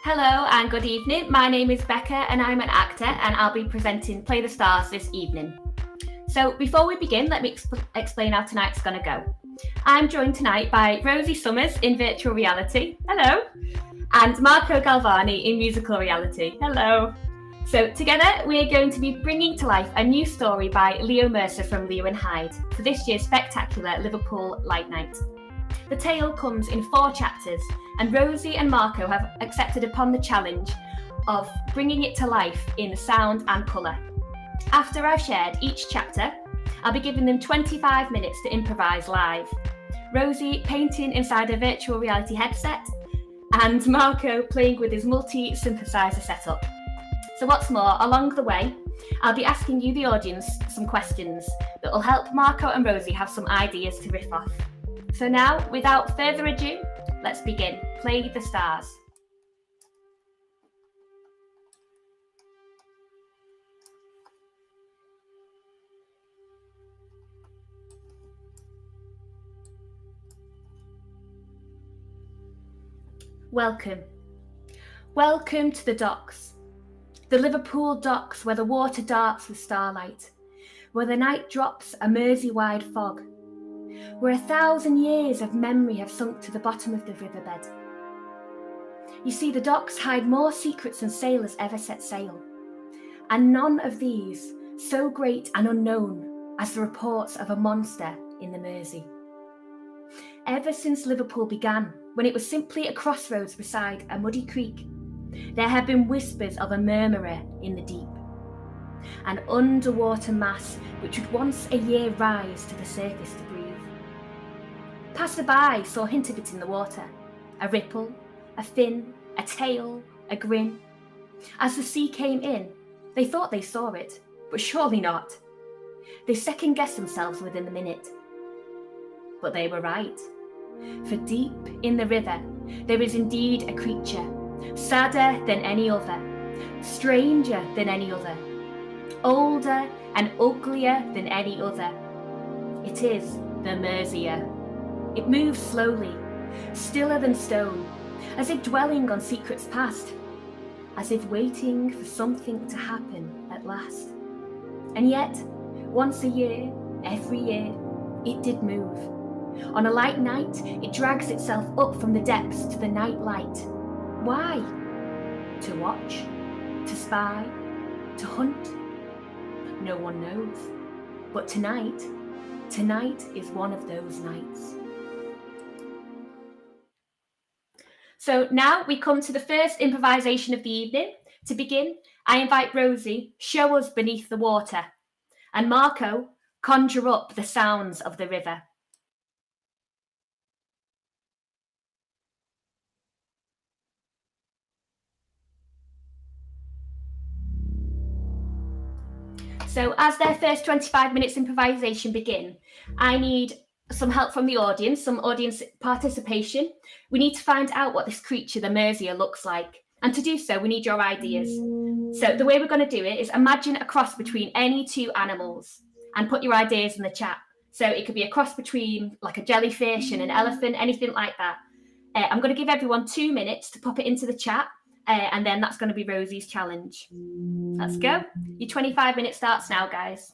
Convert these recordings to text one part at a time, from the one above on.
Hello and good evening. My name is Becca and I'm an actor and I'll be presenting Play the Stars this evening. So before we begin, let me explain how tonight's going to go. I'm joined tonight by Rosie Summers in virtual reality. Hello. And Marco Galvani in musical reality. Hello. So together we're going to be bringing to life a new story by Leo Mercer from leo&hyde for this year's spectacular Liverpool Light Night. The tale comes in 4 chapters, and Rosie and Marco have accepted upon the challenge of bringing it to life in sound and colour. After I've shared each chapter, I'll be giving them 25 minutes to improvise live. Rosie painting inside a virtual reality headset, and Marco playing with his multi-synthesizer setup. So what's more, along the way, I'll be asking you, the audience, some questions that will help Marco and Rosie have some ideas to riff off. So now, without further ado, let's begin. Play the Stars. Welcome. Welcome to the docks. The Liverpool docks where the water darts with starlight, where the night drops a Mersey-wide fog, where 1,000 years of memory have sunk to the bottom of the riverbed. You see, the docks hide more secrets than sailors ever set sail, and none of these so great and unknown as the reports of a monster in the Mersey. Ever since Liverpool began, when it was simply a crossroads beside a muddy creek, there have been whispers of a murmurer in the deep, an underwater mass which would once a year rise to the surface to breathe. Passer-by saw hint of it in the water, a ripple, a fin, a tail, a grin. As the sea came in, they thought they saw it, but surely not. They second-guessed themselves within a minute. But they were right. For deep in the river, there is indeed a creature, sadder than any other, stranger than any other, older and uglier than any other. It is the Mercia. It moves slowly, stiller than stone, as if dwelling on secrets past, as if waiting for something to happen at last. And yet, once a year, every year, it did move. On a light night, it drags itself up from the depths to the night light. Why? To watch, to spy, to hunt? No one knows. But tonight is one of those nights. So now we come to the first improvisation of the evening. To begin, I invite Rosie, show us beneath the water, and Marco, conjure up the sounds of the river. So as their first 25 minutes improvisation begin, I need some help from the audience, some audience participation. We need to find out what this creature, the Mercia, looks like. And to do so, we need your ideas. So the way we're going to do it is imagine a cross between any 2 animals and put your ideas in the chat. So it could be a cross between like a jellyfish and an elephant, anything like that. I'm going to give everyone 2 minutes to pop it into the chat. And then that's going to be Rosie's challenge. Let's go. Your 25 minutes starts now, guys.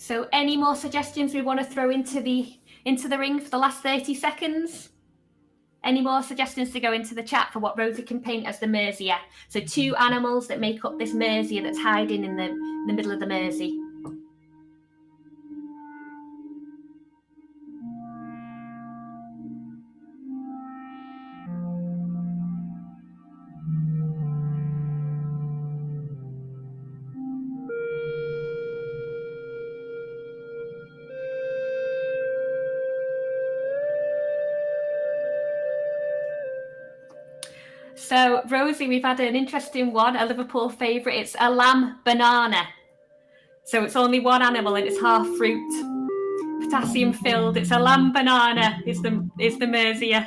So any more suggestions we want to throw into the ring for the last 30 seconds? Any more suggestions to go into the chat for what Rosie can paint as the Mercer? So 2 animals that make up this Mercer that's hiding in the middle of the Mersey. So, Rosie, we've had an interesting one, a Liverpool favourite. It's a lamb banana. So it's only one animal and it's half fruit, potassium filled. It's a lamb banana. Is the Mercer.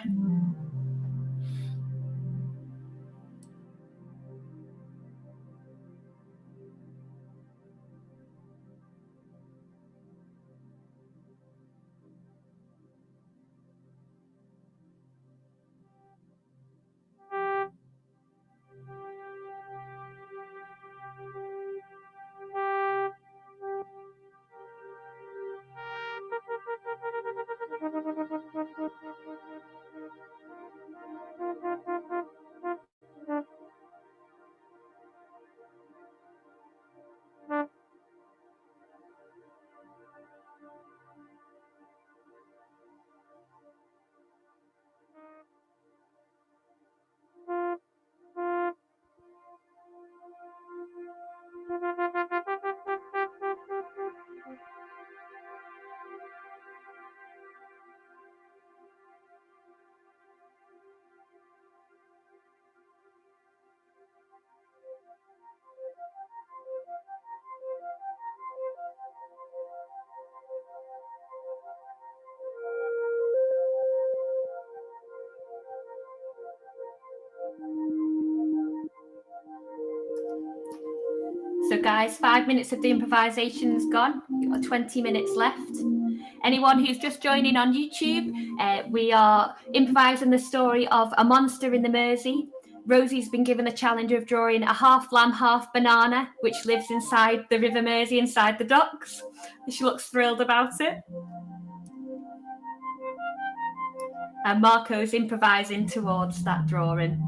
So guys, 5 minutes of the improvisation's gone. We've got 20 minutes left. Anyone who's just joining on YouTube, we are improvising the story of a monster in the Mersey. Rosie's been given the challenge of drawing a half lamb, half banana, which lives inside the River Mersey, inside the docks. She looks thrilled about it. And Marco's improvising towards that drawing.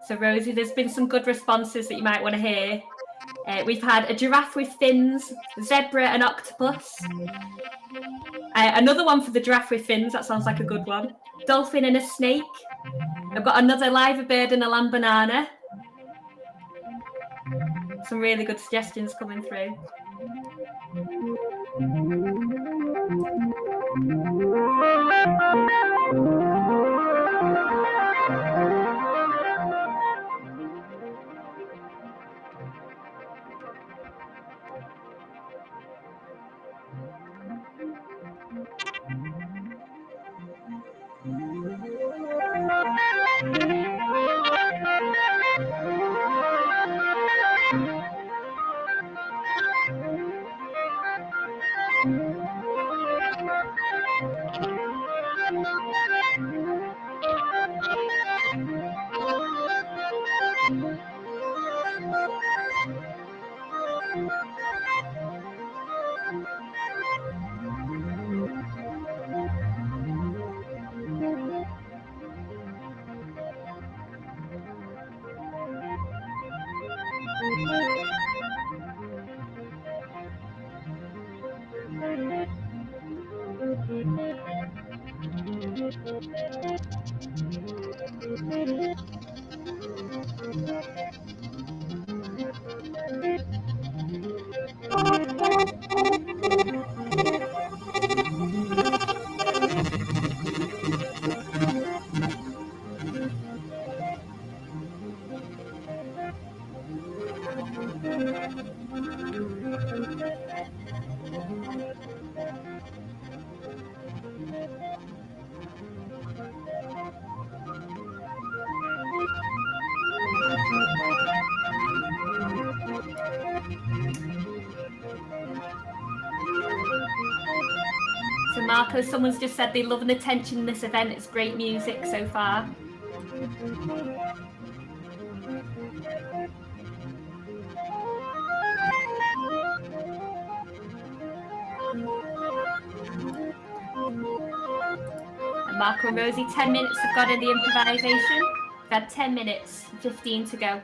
So Rosie, there's been some good responses that you might want to hear. We've had a giraffe with fins, zebra and octopus. Another one for the giraffe with fins, that sounds like a good one. Dolphin and a snake. I've got another liver bird and a lamb banana. Some really good suggestions coming through. So Marco, someone's just said they love the attention in this event. It's great music so far. And Marco and Rosie, 10 minutes have got in the improvisation. We've had 10 minutes, 15 to go.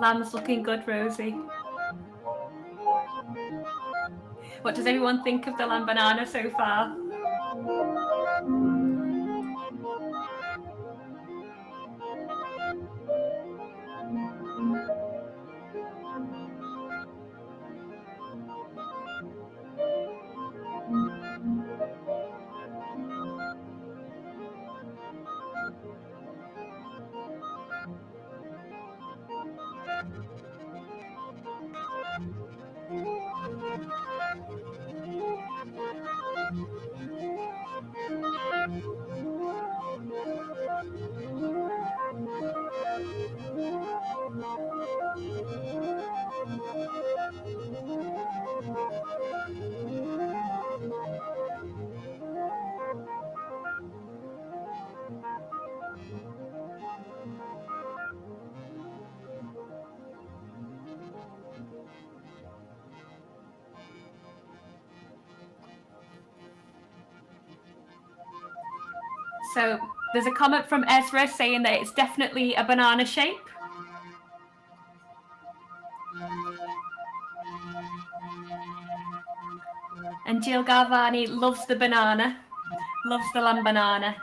Lamb's looking good, Rosie. What does everyone think of the lamb banana so far? So there's a comment from Ezra saying that it's definitely a banana shape. And Jill Galvani loves the banana, loves the lamb banana.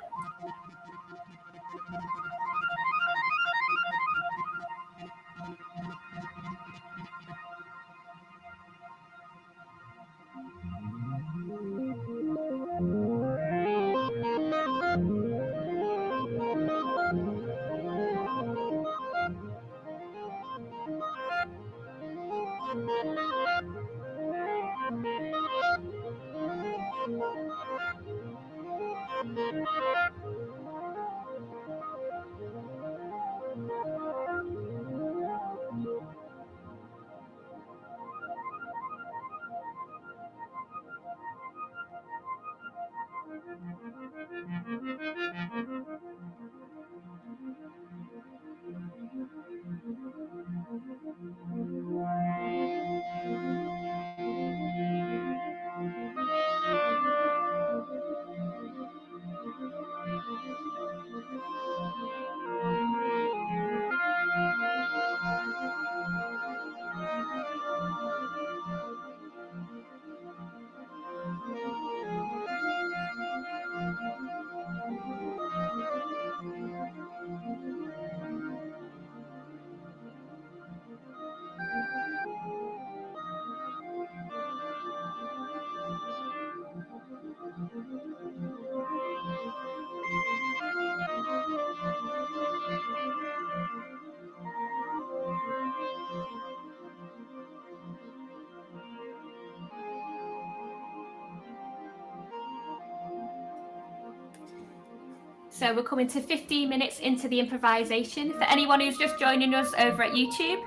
So we're coming to 15 minutes into the improvisation. For anyone who's just joining us over at YouTube,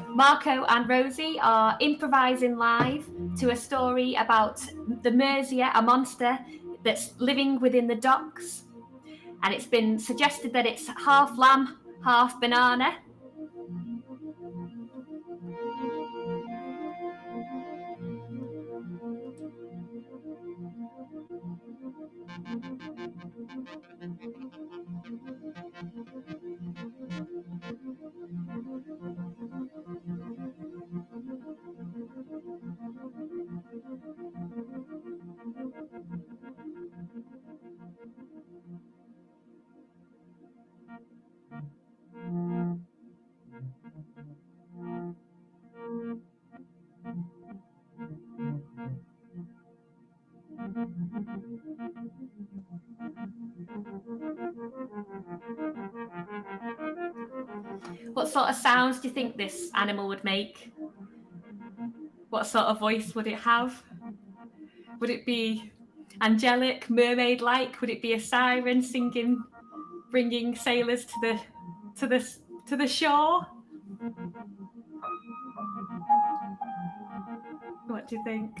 Marco and Rosie are improvising live to a story about the Mercer, a monster that's living within the docks. And it's been suggested that it's half lamb, half banana. What sort of sounds do you think this animal would make? What sort of voice would it have? Would it be angelic, mermaid-like? Would it be a siren singing, bringing sailors to the shore? What do you think?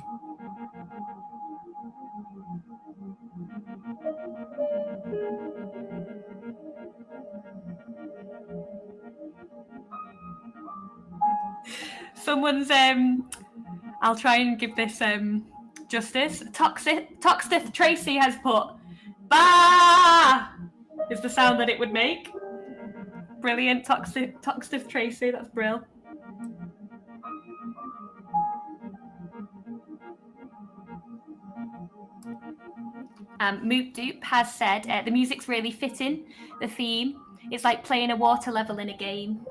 Someone's I'll try and give this justice. Toxic Tracy has put "bah" is the sound that it would make. Brilliant, Toxic Tracy. That's brilliant. Moop Doop has said the music's really fitting. The theme. It's like playing a water level in a game.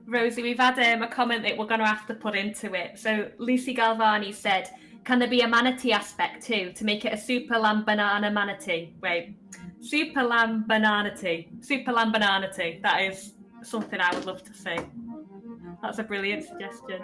Rosie, we've had a comment that we're going to have to put into it. So Lucy Galvani said, can there be a manatee aspect too, to make it a super lamb banana manatee? Wait, super lamb banana tea. Super lamb banana tea. That is something I would love to see. That's a brilliant suggestion.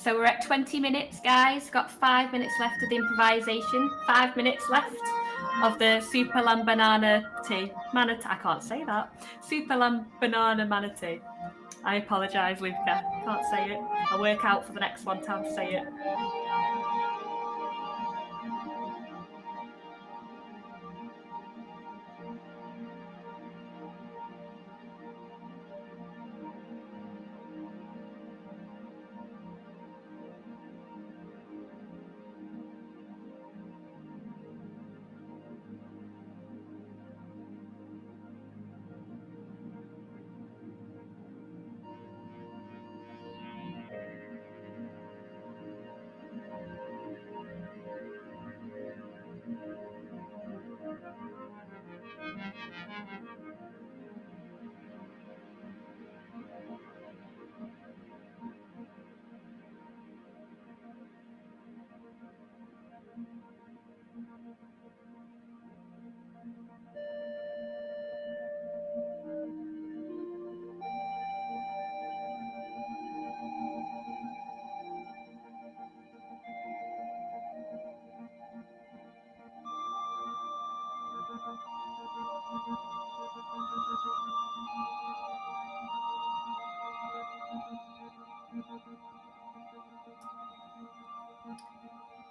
So we're at 20 minutes, guys. Got 5 minutes left of the improvisation. 5 minutes left of the super lamb banana tea. Manatee. I can't say that. Super lamb banana manatee. I apologise, Luca. Can't say it. I'll work out for the next one how to say it.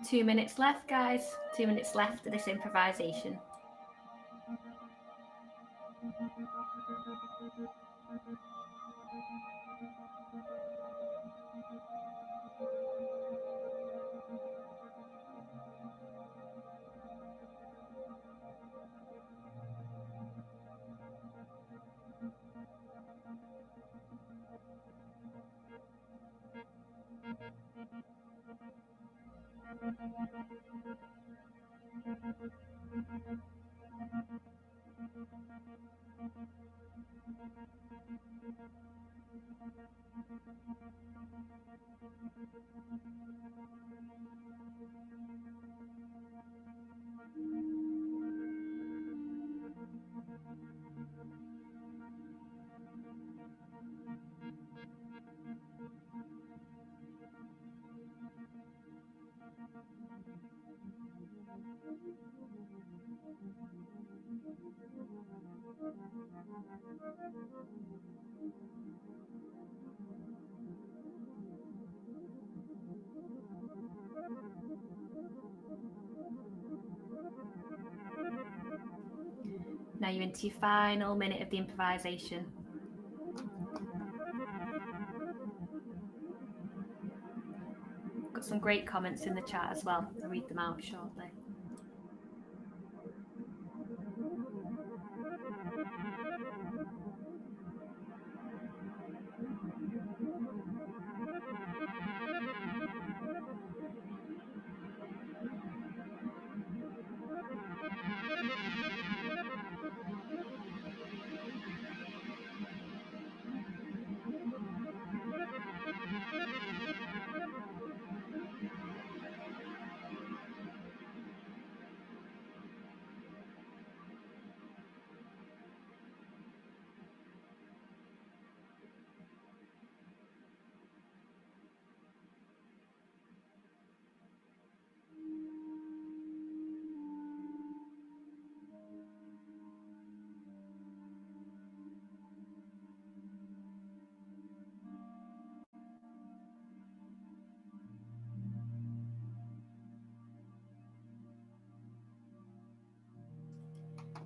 Two minutes left, guys. 2 minutes left of this improvisation. Now you're into your final minute of the improvisation. Got some great comments in the chat as well. I'll read them out shortly.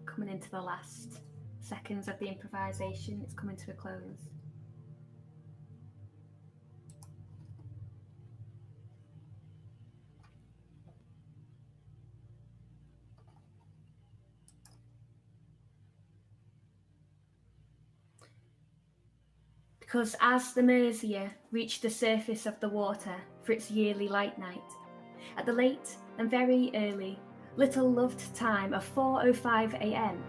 Coming into the last seconds of the improvisation, it's coming to a close. Because as the Mercer reached the surface of the water for its yearly light night, at the late and very early, little loved time of 4:05 a.m,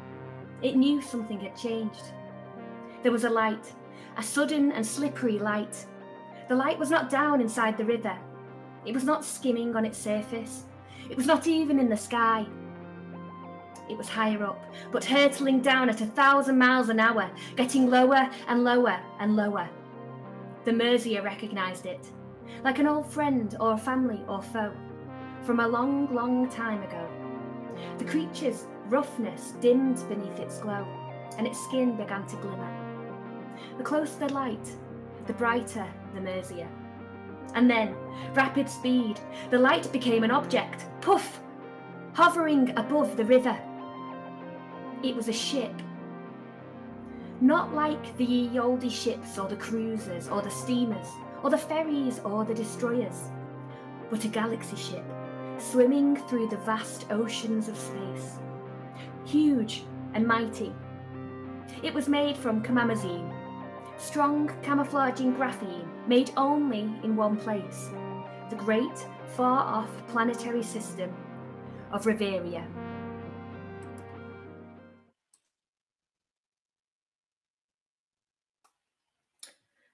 it knew something had changed. There was a light, a sudden and slippery light. The light was not down inside the river. It was not skimming on its surface. It was not even in the sky. It was higher up, but hurtling down at 1,000 miles an hour, getting lower and lower and lower. The Mercer recognised it, like an old friend or family or foe, from a long, long time ago. The creature's roughness dimmed beneath its glow, and its skin began to glimmer. The closer the light, the brighter the Mercer. And then, rapid speed, the light became an object, puff, hovering above the river. It was a ship. Not like the ye olde ships or the cruisers or the steamers or the ferries or the destroyers, but a galaxy ship swimming through the vast oceans of space. Huge and mighty. It was made from camamazine, strong camouflaging graphene made only in one place, the great far-off planetary system of Reveria.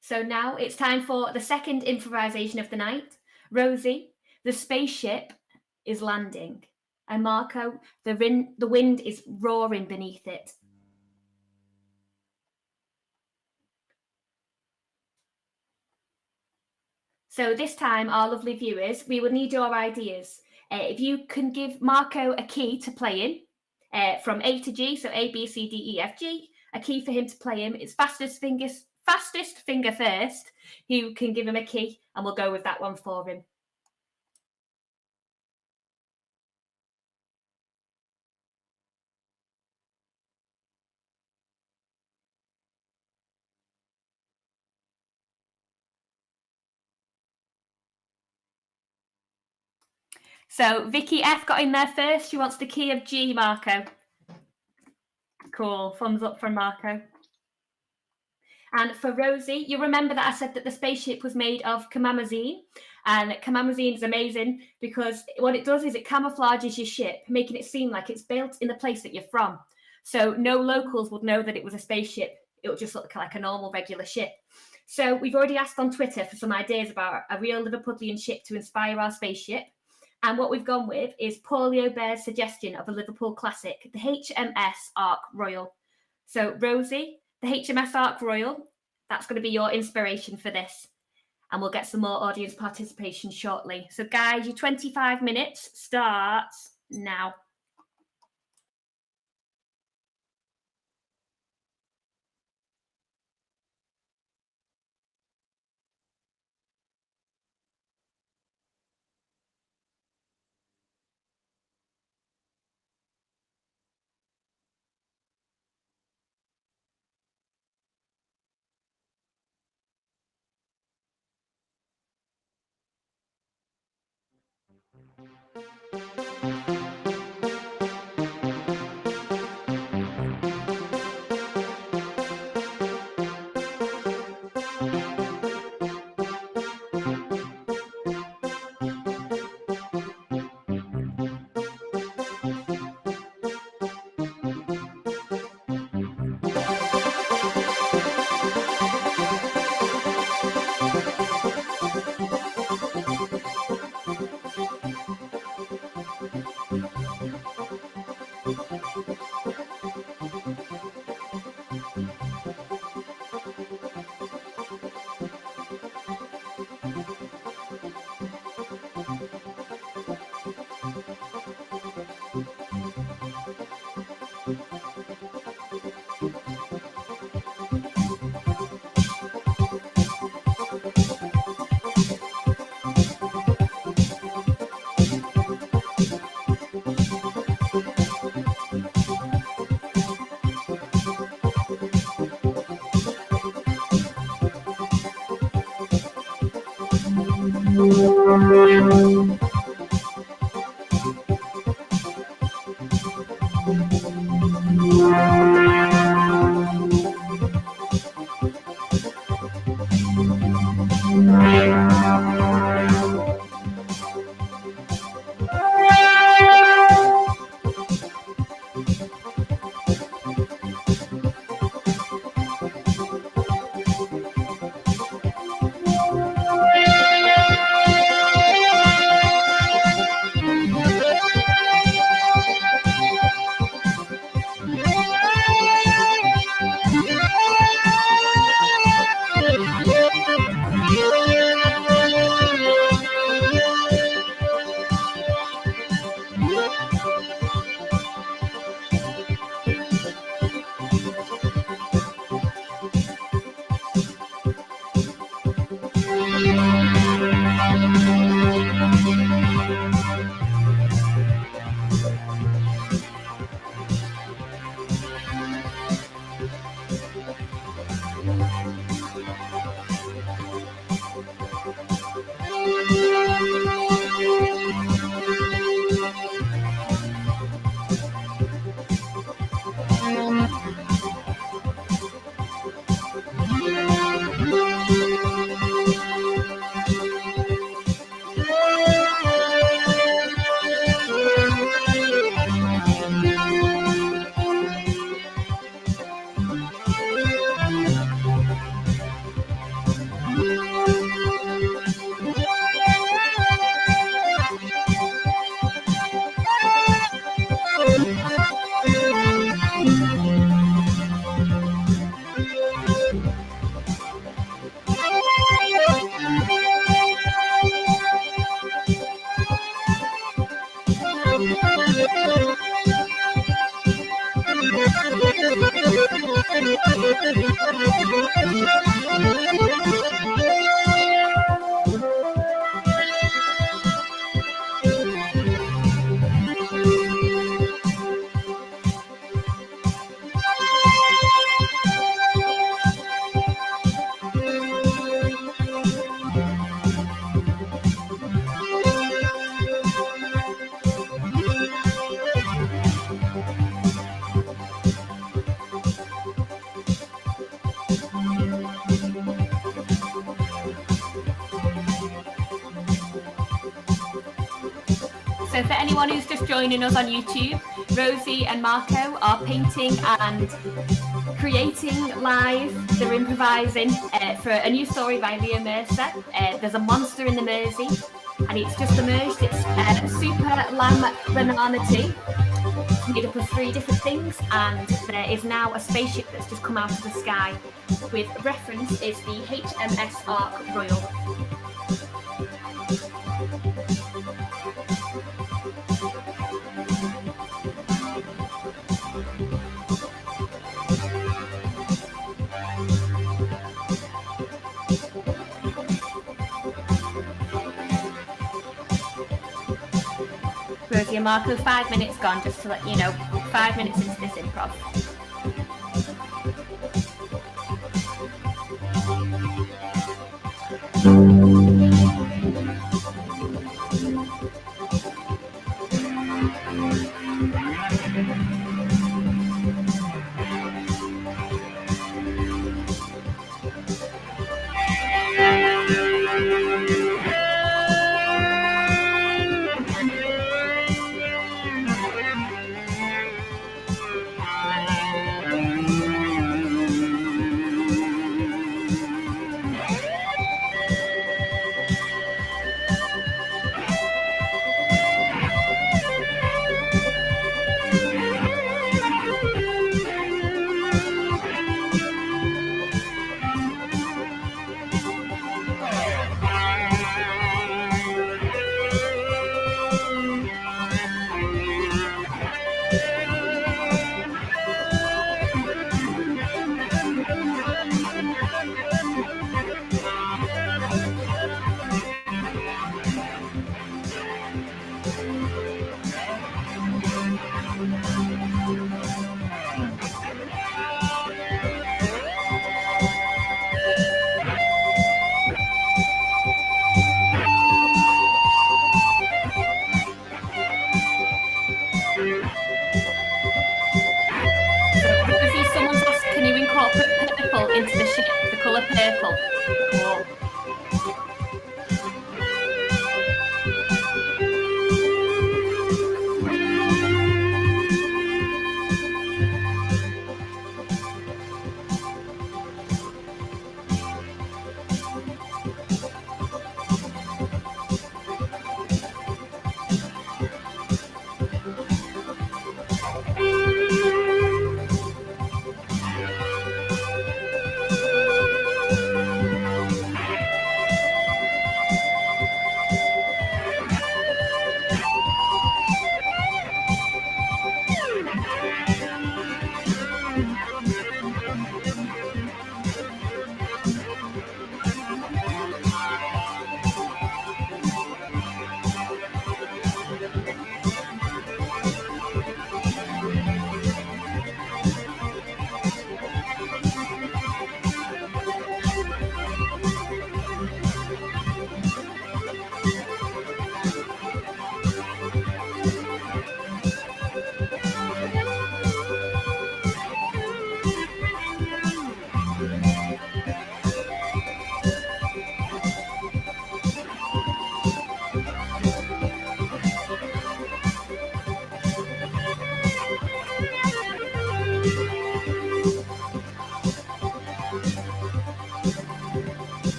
So now it's time for the second improvisation of the night. Rosie, the spaceship is landing, and Marco, the wind is roaring beneath it. So this time, our lovely viewers, we would need your ideas. If you can give Marco a key to play in, from A to G, so A, B, C, D, E, F, G, a key for him to play in. It's fastest finger first, who can give him a key, and we'll go with that one for him. So Vicky F got in there first. She wants the key of G, Marco. Cool. Thumbs up from Marco. And for Rosie, you remember that I said that the spaceship was made of camamazine, and camamazine is amazing because what it does is it camouflages your ship, making it seem like it's built in the place that you're from. So no locals would know that it was a spaceship. It would just look like a normal regular ship. So we've already asked on Twitter for some ideas about a real Liverpudlian ship to inspire our spaceship. And what we've gone with is Paulio Bear's suggestion of a Liverpool classic, the HMS Ark Royal. So Rosie, the HMS Ark Royal, that's going to be your inspiration for this. And we'll get some more audience participation shortly. So guys, your 25 minutes starts now. So for anyone who's just joining us on YouTube, Rosie and Marco are painting and creating live. They're improvising for a new story by Leo Mercer. There's a monster in the Mersey and it's just emerged. It's super lamb banana tea. It's made up of 3 different things, and there is now a spaceship that's just come out of the sky. With reference is the HMS Ark Royal. Rosie and Marco, 5 minutes gone, just to let you know. 5 minutes into this improv.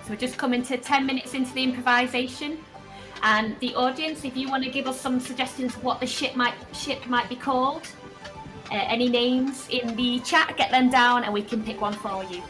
So we're just coming to 10 minutes into the improvisation. And the audience, if you want to give us some suggestions of what the ship might be called, any names in the chat, get them down and we can pick one for you.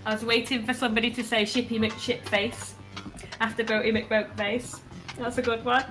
I was waiting for somebody to say Shippy McShipface after Boaty McBoatface. That's a good one.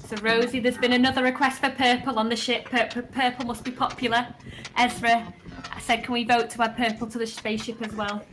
So Rosie, there's been another request for purple on the ship. Purple must be popular. Ezra said, can we vote to add purple to the spaceship as well?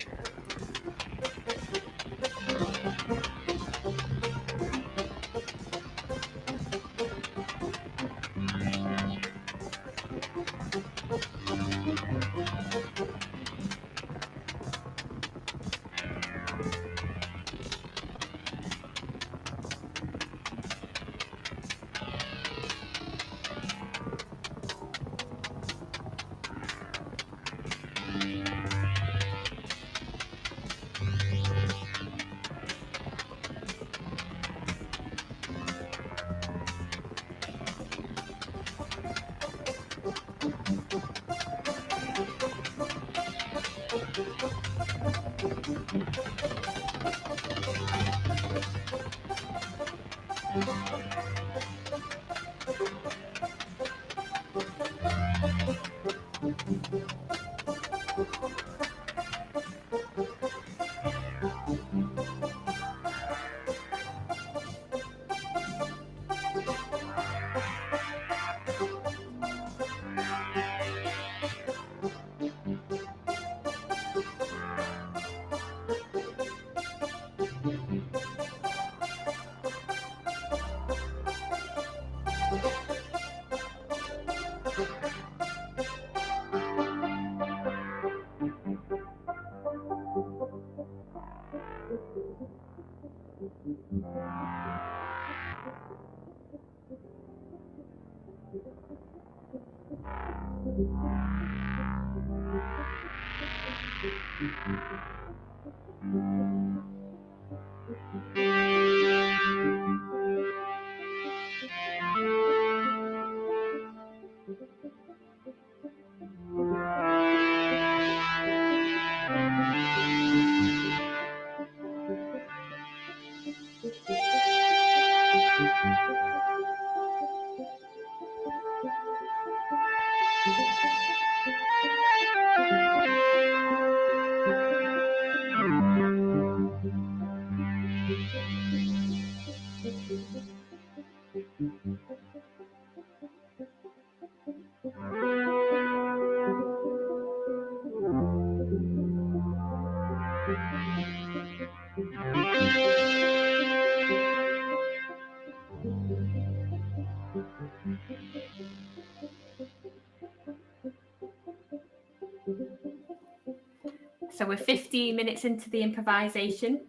So we're 15 minutes into the improvisation.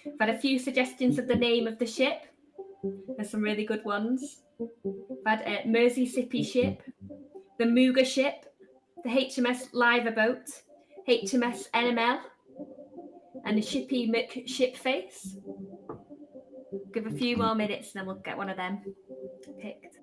I've had a few suggestions of the name of the ship. There's some really good ones. I've had Mississippi ship, the Muga ship, the HMS Liverboat, HMS NML, and the Shippy McShipface. Give a few more minutes and then we'll get one of them picked.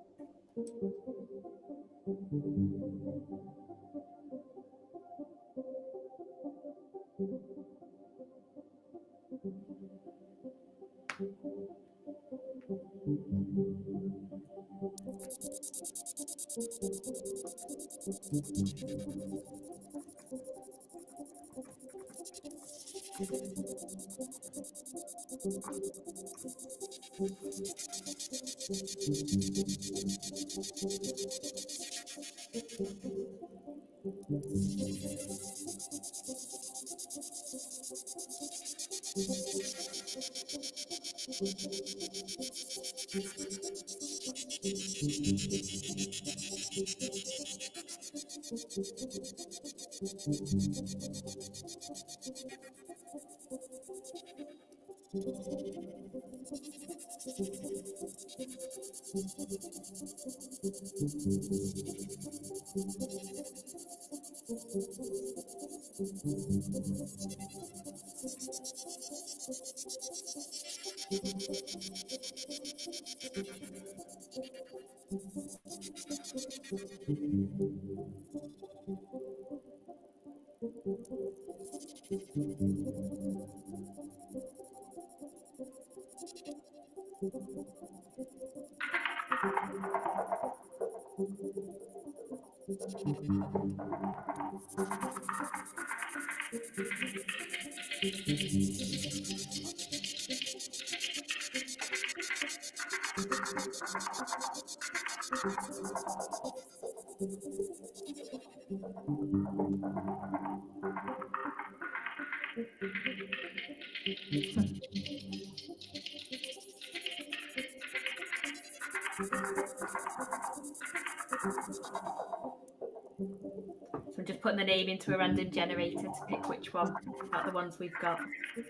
So I'm just putting the name into a random generator to pick which one out the ones we've got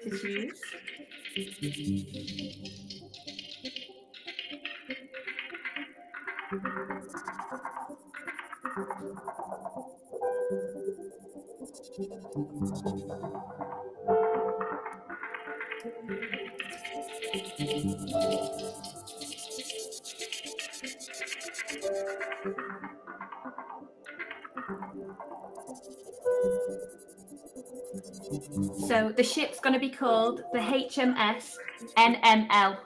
to choose. So the ship's going to be called the HMS NML.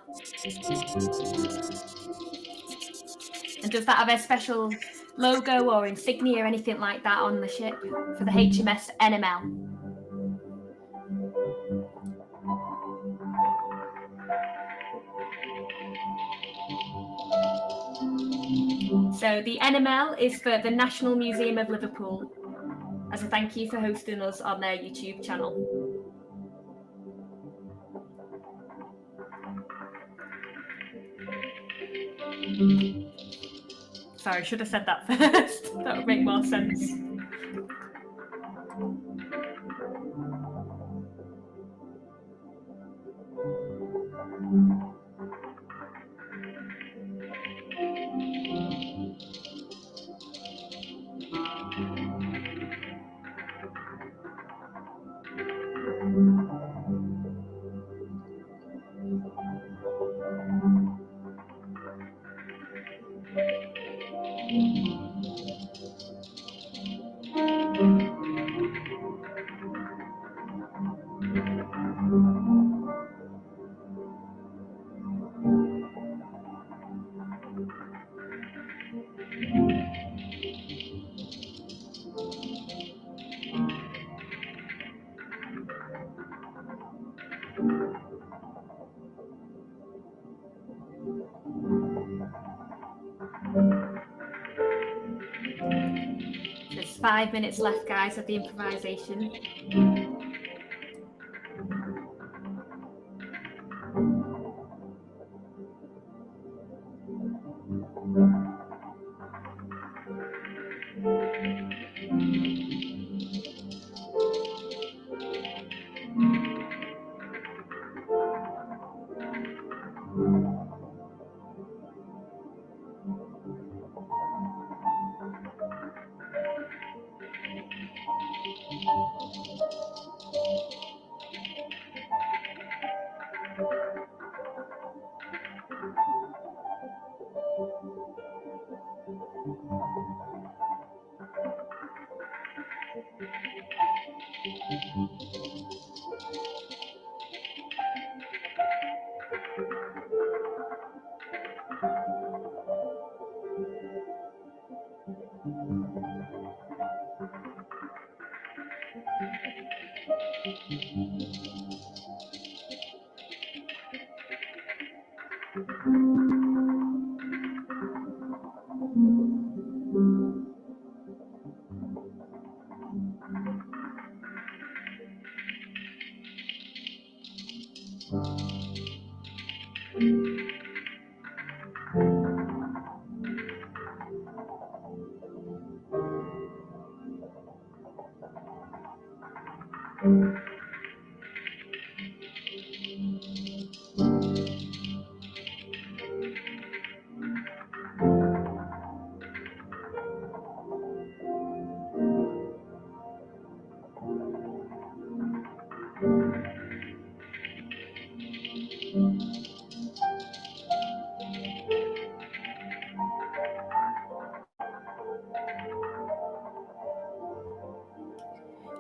And does that have a special logo or insignia or anything like that on the ship for the HMS NML? So the NML is for the National Museum of Liverpool, as a thank you for hosting us on their YouTube channel. Sorry, I should have said that first. That would make more sense. There's 5 minutes left, guys, of the improvisation.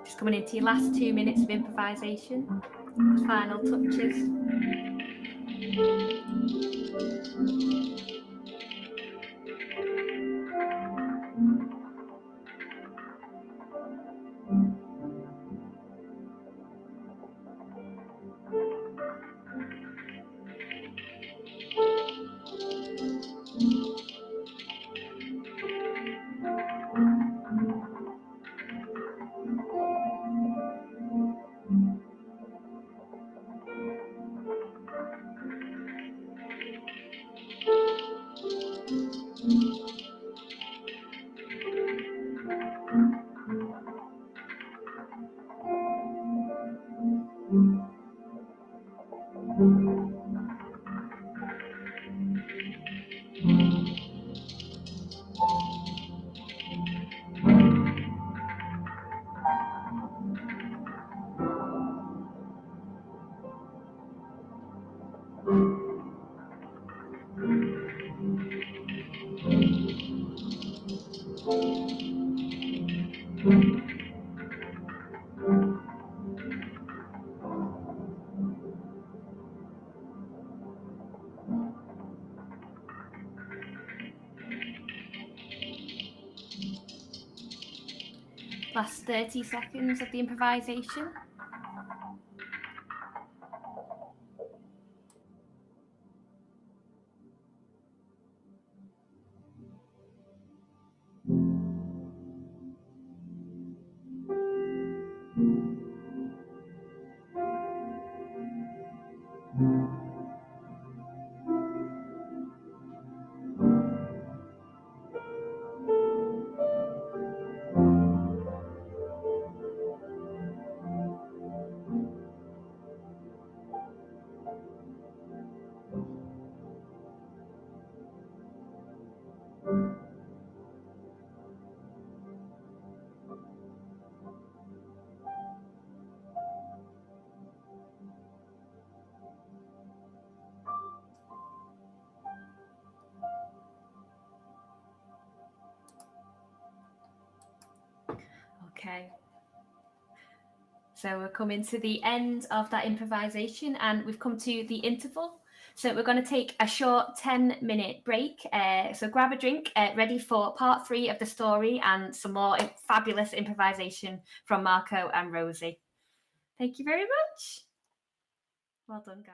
Just coming into your last 2 minutes of improvisation. Final touches. Last 30 seconds of the improvisation. Okay. So we're coming to the end of that improvisation and we've come to the interval. So we're going to take a short 10-minute break. So grab a drink, ready for part 3 of the story and some more fabulous improvisation from Marco and Rosie. Thank you very much. Well done, guys.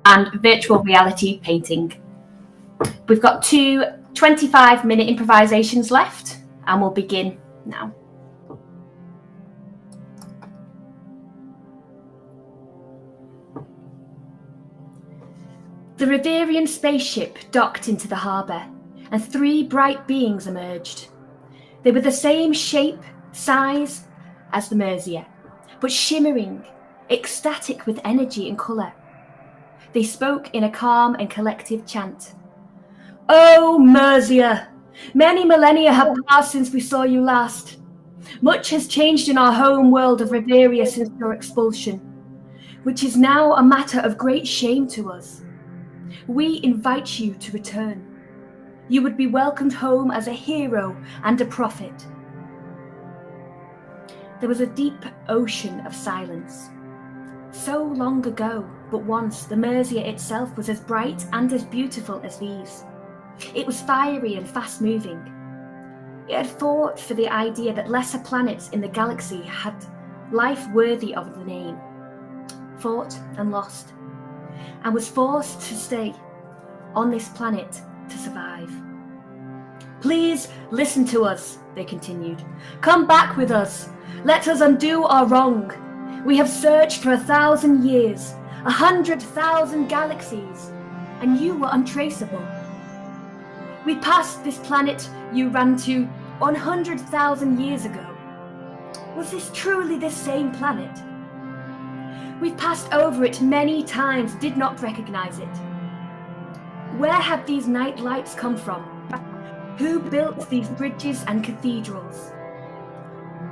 and virtual reality painting. We've got 2 25-minute improvisations left, and we'll begin now. The Riverian spaceship docked into the harbour, and 3 bright beings emerged. They were the same shape, size as the Mercer, but shimmering, ecstatic with energy and colour. They spoke in a calm and collective chant. "Oh, Mercer! Many millennia have passed since we saw you last. Much has changed in our home world of Riveria since your expulsion, which is now a matter of great shame to us. We invite you to return. You would be welcomed home as a hero and a prophet." There was a deep ocean of silence. So long ago, but once the Mercer itself was as bright and as beautiful as these. It was fiery and fast-moving. It had fought for the idea that lesser planets in the galaxy had life worthy of the name, fought and lost, and was forced to stay on this planet to survive. "Please listen to us," they continued. "Come back with us. Let us undo our wrong. We have searched for 1,000 years, 100,000 galaxies, and you were untraceable. We passed this planet you ran to 100,000 years ago. Was this truly this same planet? We've passed over it many times, did not recognize it. Where have these night lights come from? Who built these bridges and cathedrals?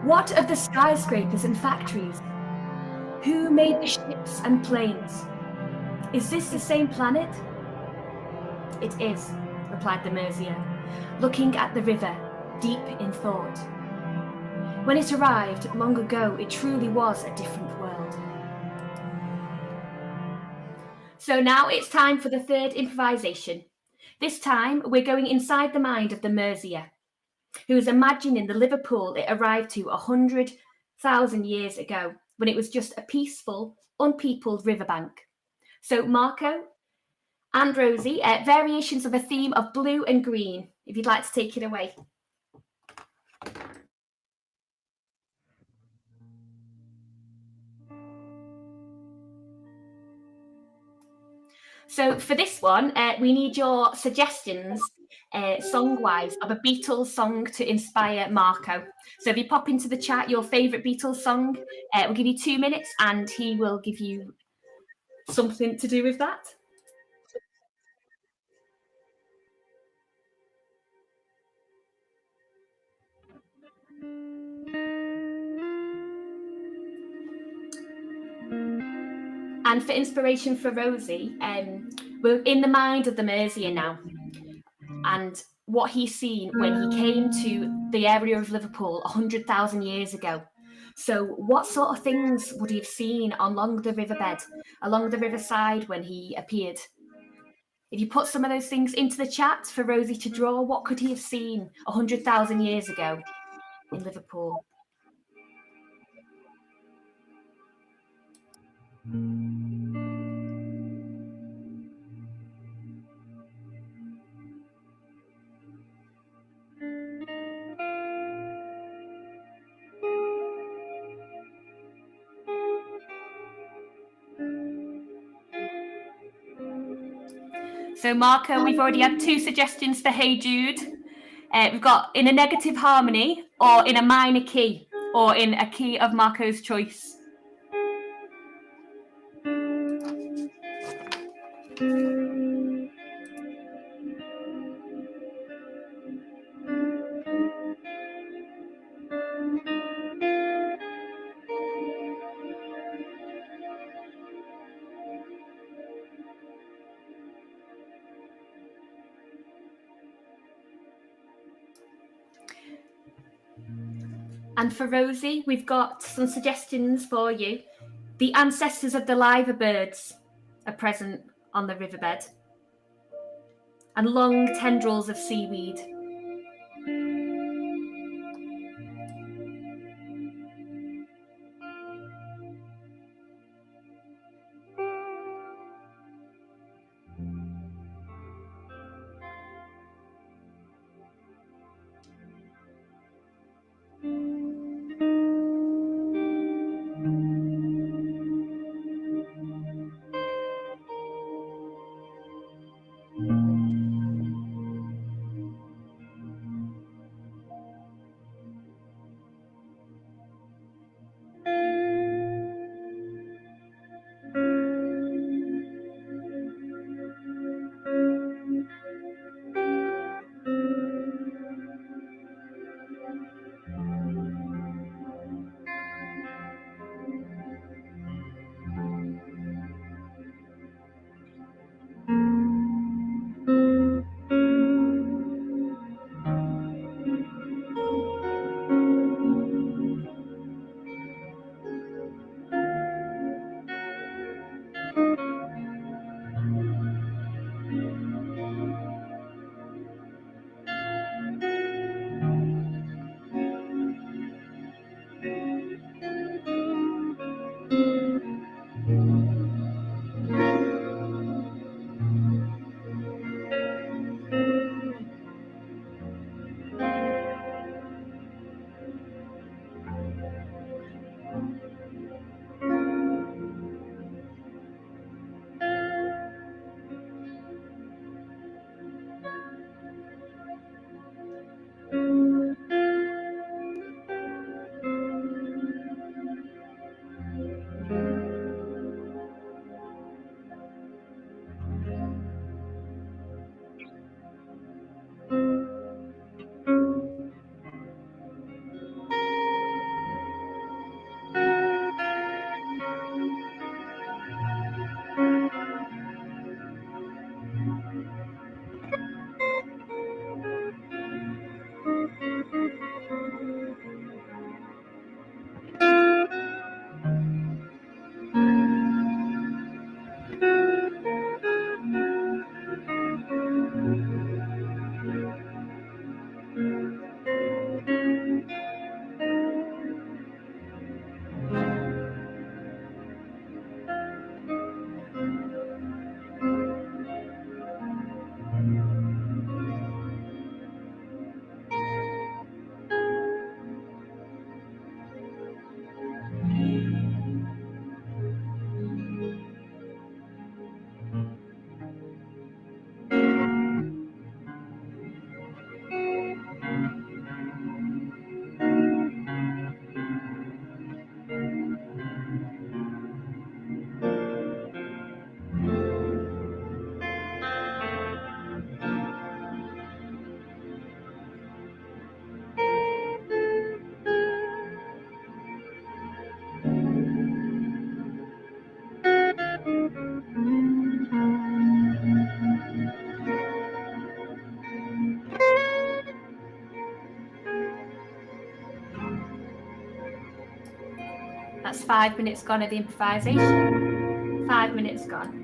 What of the skyscrapers and factories? Who made the ships and planes? Is this the same planet?" "It is," replied the Mercer, looking at the river, deep in thought. "When it arrived long ago, it truly was a different world." So now it's time for the 3rd improvisation. This time we're going inside the mind of the Mercer, who is imagining the Liverpool it arrived to 100,000 years ago, when it was just a peaceful, unpeopled riverbank. So Marco and Rosie, variations of a theme of blue and green, if you'd like to take it away. So for this one, we need your suggestions, song-wise, of a Beatles song to inspire Marco. So if you pop into the chat your favourite Beatles song, we'll give you 2 minutes and he will give you something to do with that. And for inspiration for Rosie, we're in the mind of the Mercer now, and what he's seen when he came to the area of Liverpool 100,000 years ago. So what sort of things would he have seen along the riverbed, along the riverside when he appeared? If you put some of those things into the chat for Rosie to draw, what could he have seen 100,000 years ago in Liverpool? So Marco, we've already had 2 suggestions for Hey Jude. We've got in a negative harmony, or in a minor key, or in a key of Marco's choice. And for Rosie, we've got some suggestions for you. The ancestors of the liver birds are present on the riverbed, and long tendrils of seaweed. that's 5 minutes gone of the improvisation. 5 minutes gone.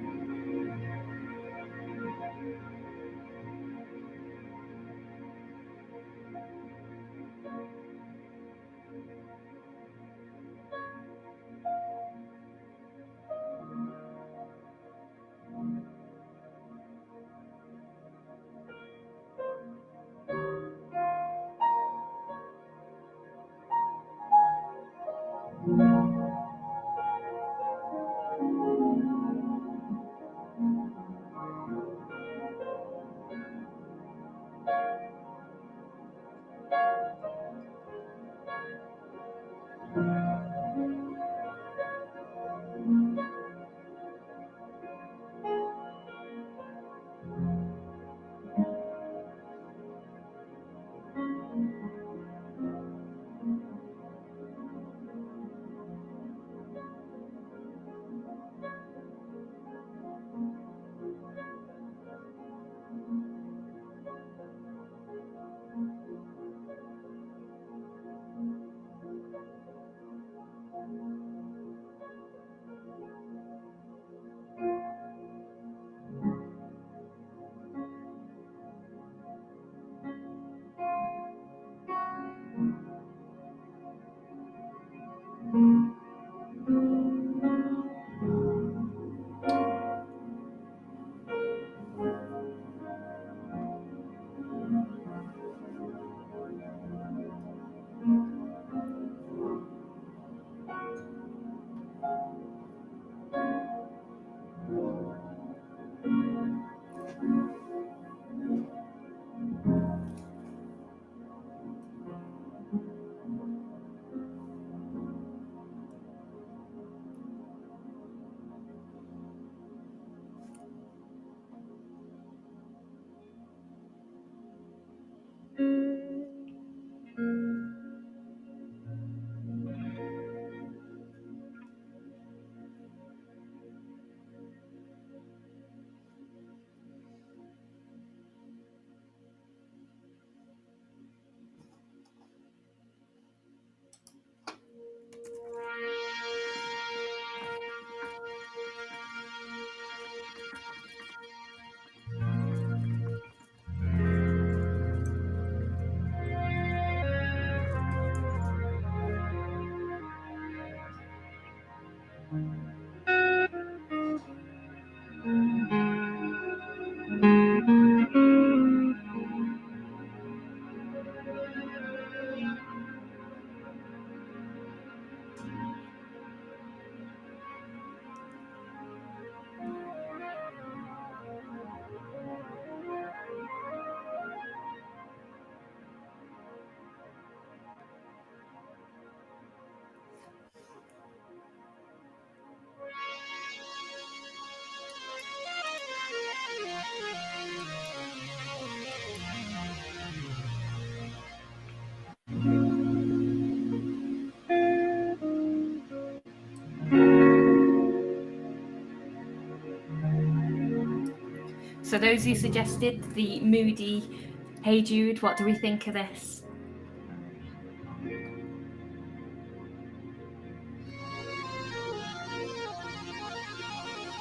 So those who suggested the moody Hey Jude, what do we think of this?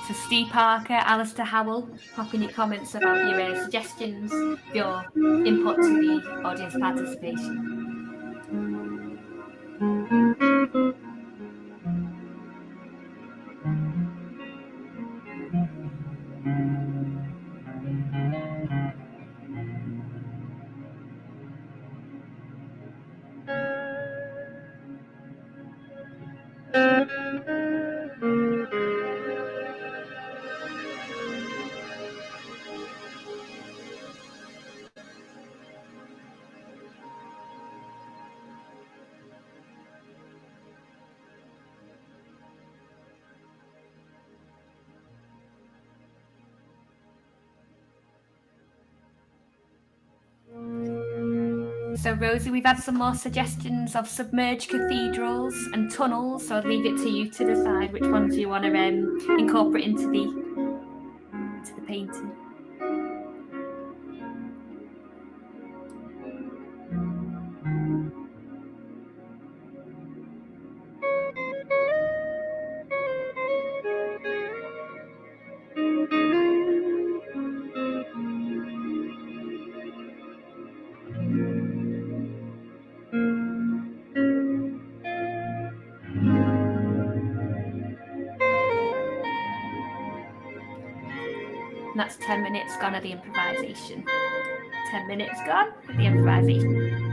So Steve Parker, Alistair Howell, pop in your comments about your suggestions, your input to the audience participation. So Rosie, we've had some more suggestions of submerged cathedrals and tunnels, so I'll leave it to you to decide which ones you want to incorporate into the painting. that's 10 minutes gone of the improvisation. 10 minutes gone of the improvisation.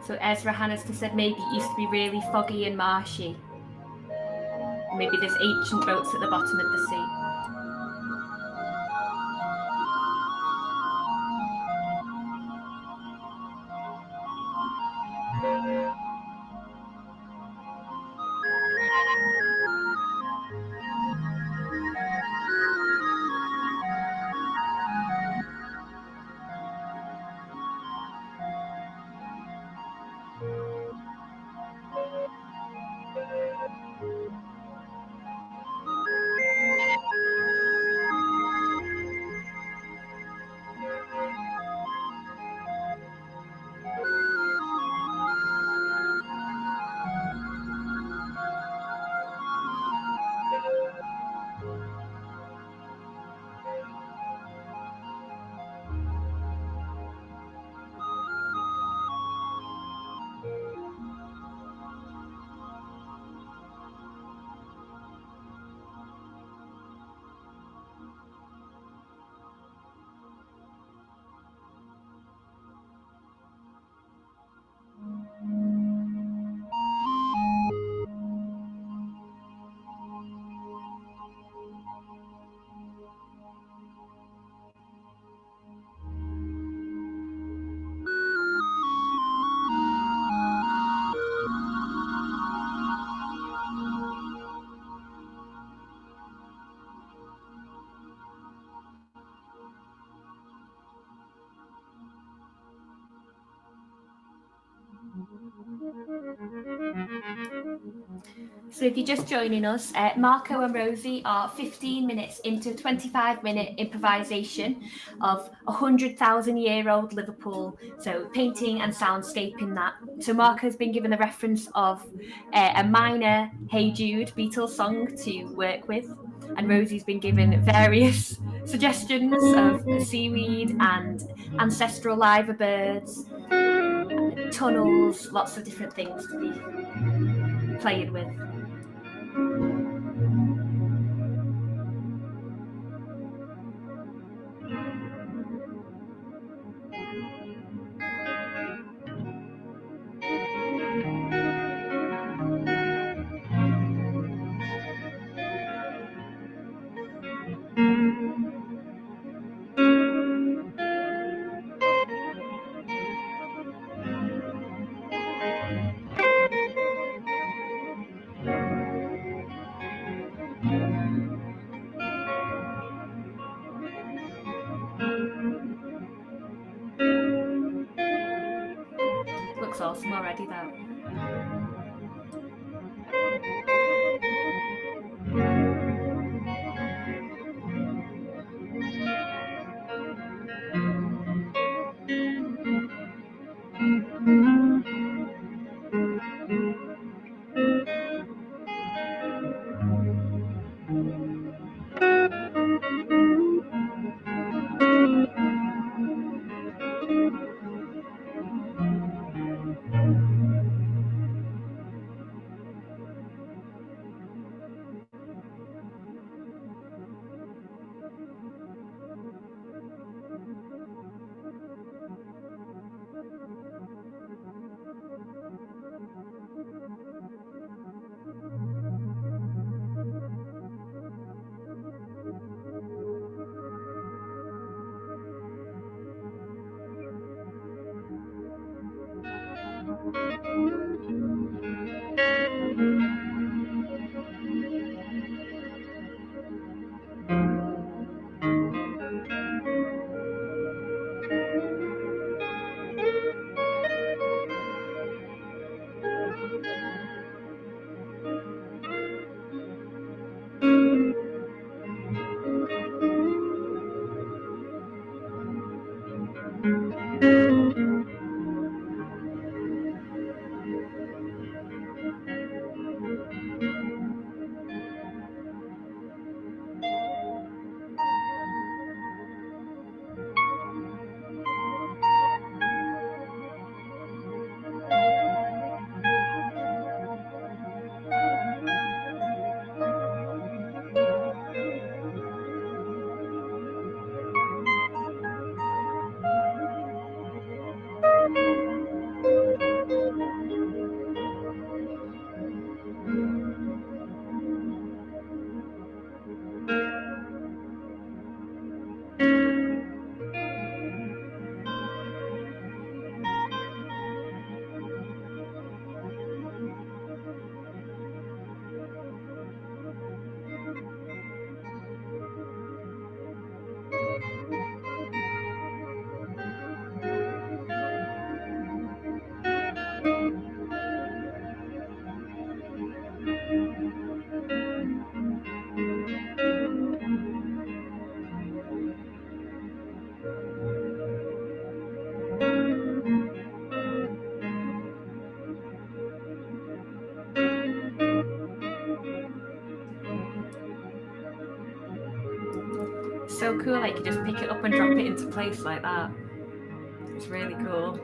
So Ezra Hannester said maybe it used to be really foggy and marshy. Maybe there's ancient boats at the bottom of the sea. So if you're just joining us, Marco and Rosie are 15 minutes into a 25-minute improvisation of 100,000-year-old Liverpool, so painting and soundscaping that. So Marco's been given the reference of a minor Hey Jude Beatles song to work with, and Rosie's been given various suggestions of seaweed and ancestral liver birds, tunnels, lots of different things to be playing with. Looks awesome already, though. so cool, like you just pick it up and drop it into place like that. It's really cool.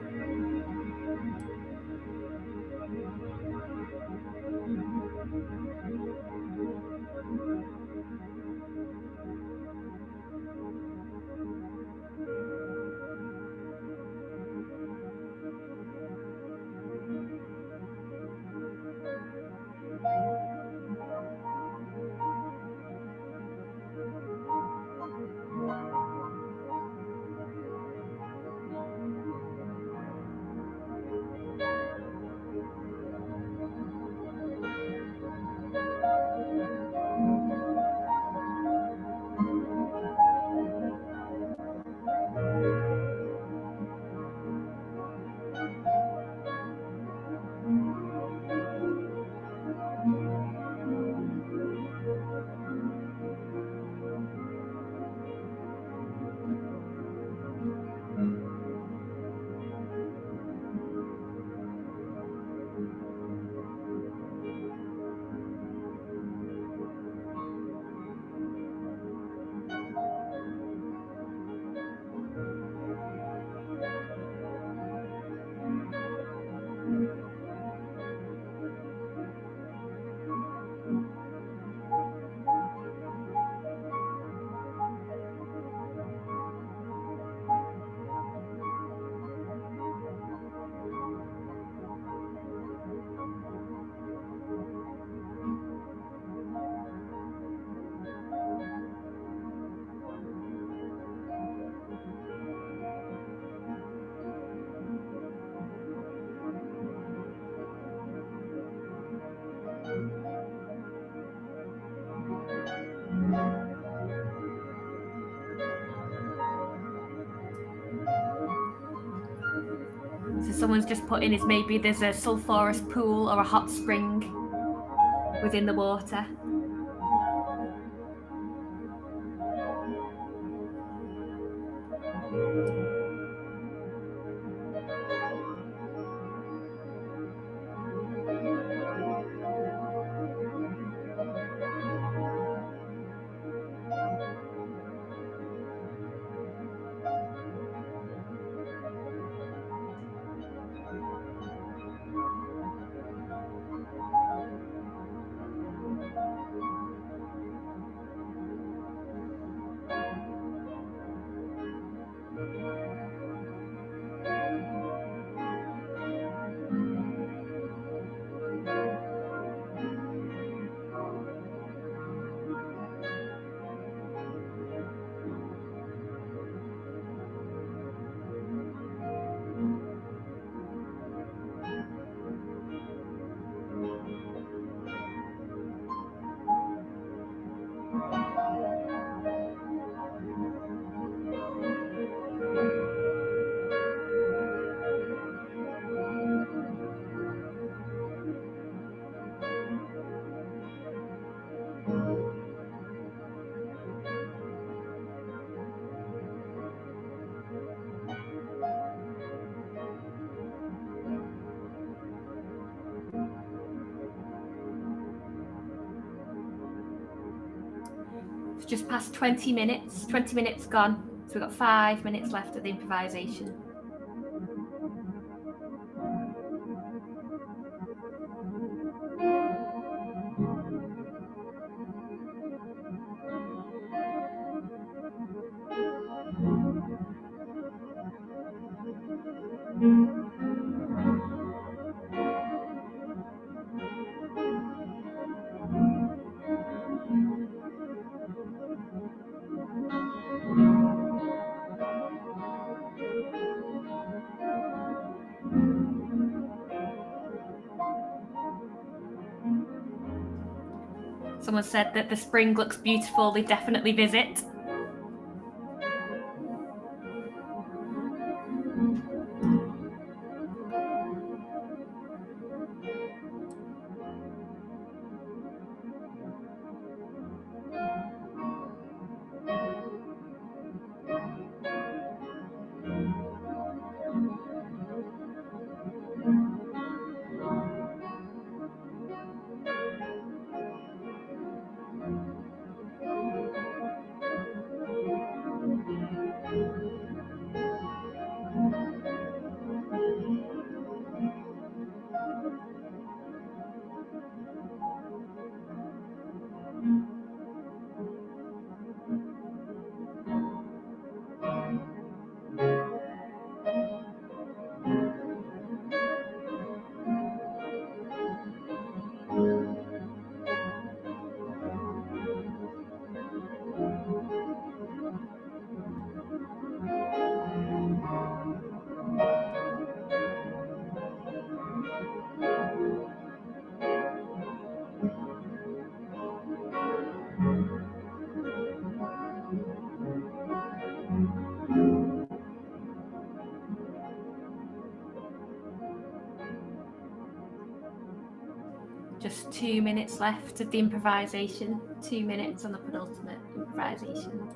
So someone's just put in is maybe there's a sulphurous pool or a hot spring within the water. It's just past 20 minutes gone. So we've got 5 minutes left of the improvisation. Someone said that the spring looks beautiful, they definitely visit. just 2 minutes left of the improvisation. 2 minutes on the penultimate improvisation.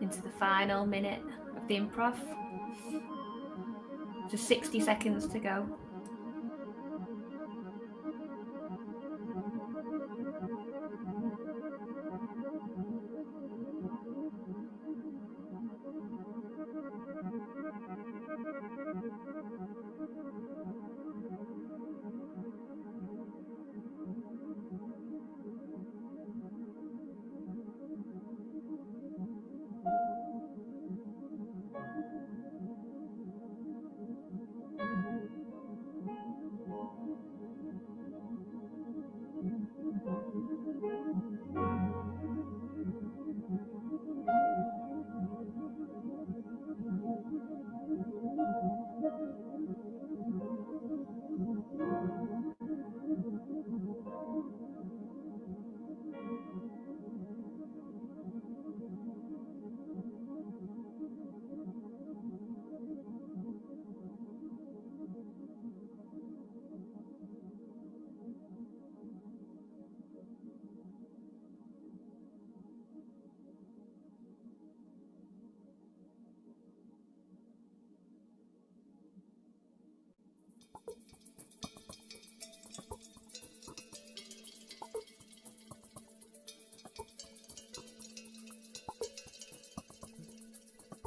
Into the final minute of the improv. Just 60 seconds to go.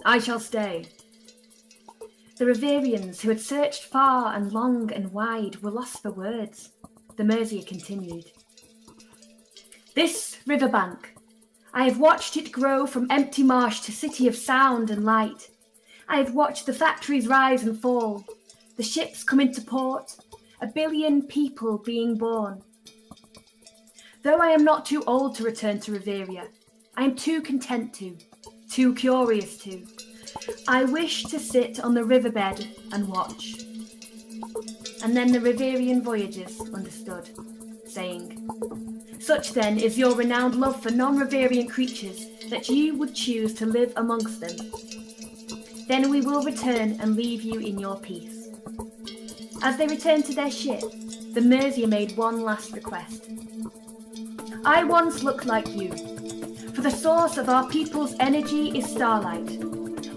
I shall stay. The Riverians, who had searched far and long and wide, were lost for words. The Mercer continued. This riverbank, I have watched it grow from empty marsh to city of sound and light. I have watched the factories rise and fall, the ships come into port, 1 billion people being born. Though I am not too old to return to Riveria, I am too content to, too curious to. I wish to sit on the riverbed and watch. And then the Riverian voyagers understood, saying, Such then is your renowned love for non-Riverian creatures that you would choose to live amongst them. Then we will return and leave you in your peace. As they returned to their ship, the Mercer made one last request. I once looked like you, for the source of our people's energy is starlight.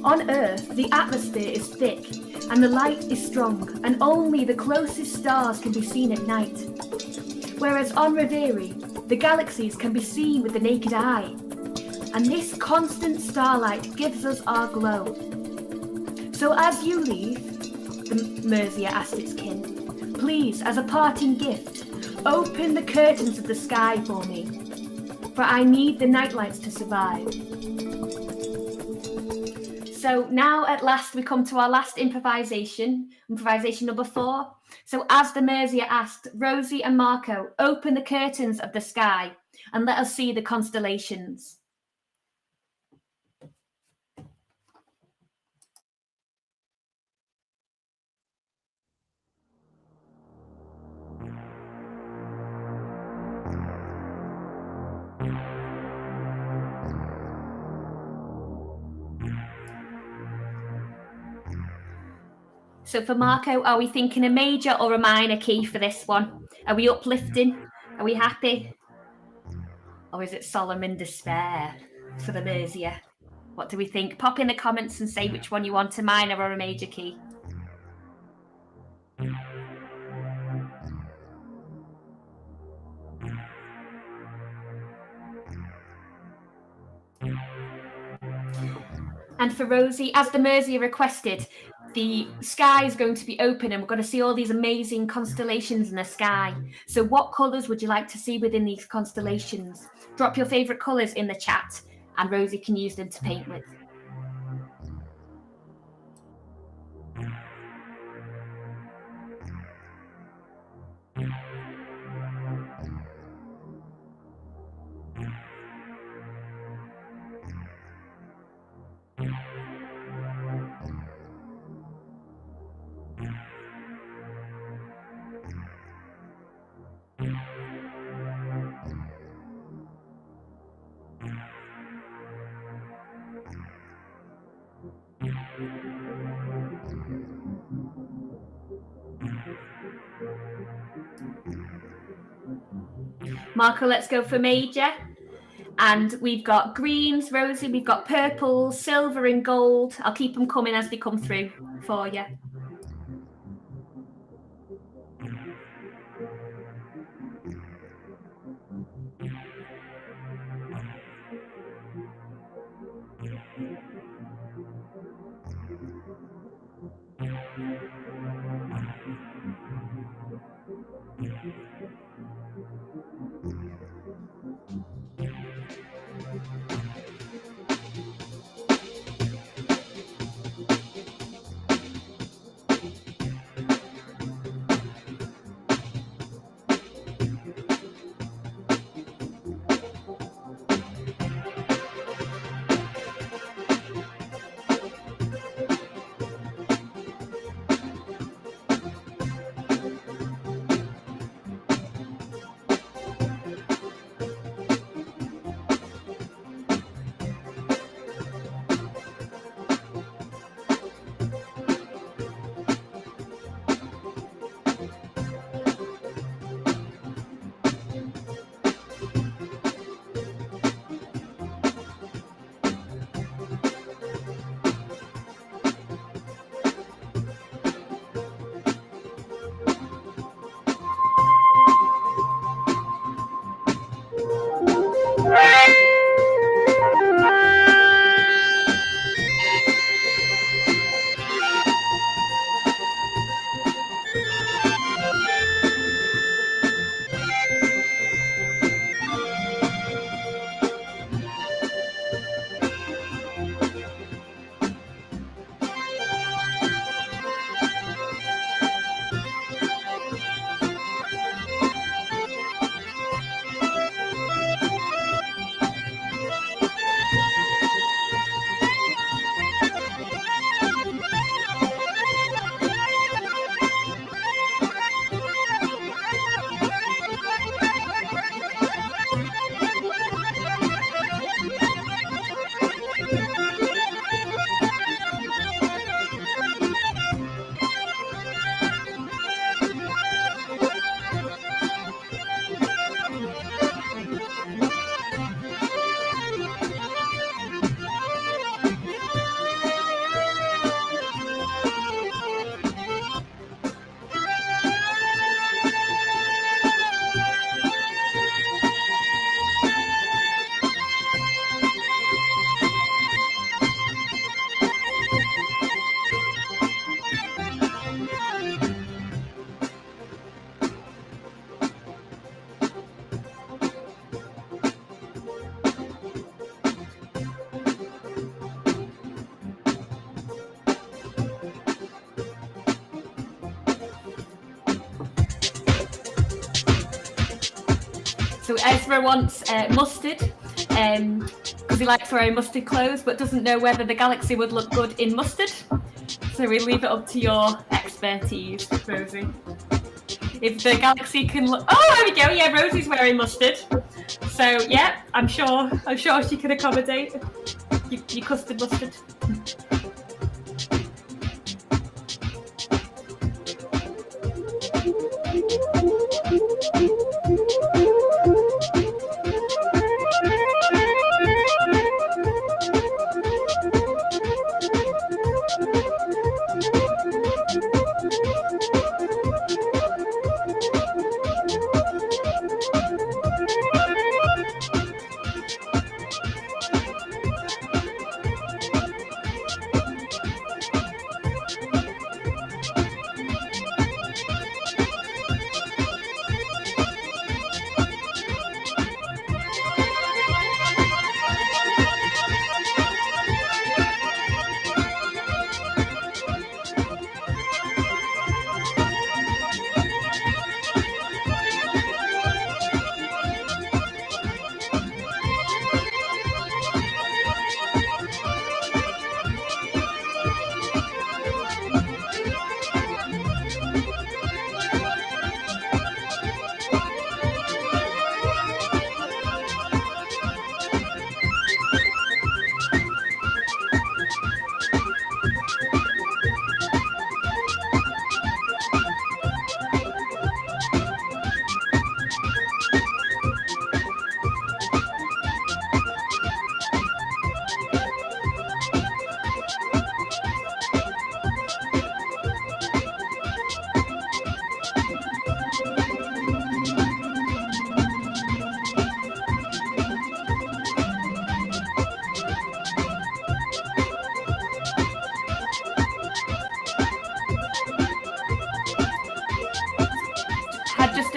On Earth, the atmosphere is thick, and the light is strong, and only the closest stars can be seen at night. Whereas on Riveri, the galaxies can be seen with the naked eye, and this constant starlight gives us our glow. So as you leave, the Mercer asked its kin, please, as a parting gift, open the curtains of the sky for me, for I need the nightlights to survive. So now at last we come to our last improvisation number 4. So as the Mercer asked, Rosie and Marco, open the curtains of the sky and let us see the constellations. So for Marco, are we thinking a major or a minor key for this one? Are we uplifting? Are we happy? Or is it solemn in despair for the Mercer? What do we think? Pop in the comments and say which one you want, a minor or a major key. And for Rosie, as the Mercer requested, the sky is going to be open and we're going to see all these amazing constellations in the sky. So what colours would you like to see within these constellations? Drop your favourite colours in the chat and Rosie can use them to paint with. Marco, let's go for major. And we've got greens, Rosie, we've got purples, silver and gold. I'll keep them coming as they come through for you. So Ezra wants mustard, because he likes wearing mustard clothes, but doesn't know whether the galaxy would look good in mustard. So we leave it up to your expertise, Rosie. If the galaxy can look, oh, there we go. Yeah, Rosie's wearing mustard. So yeah, I'm sure she can accommodate your custard mustard.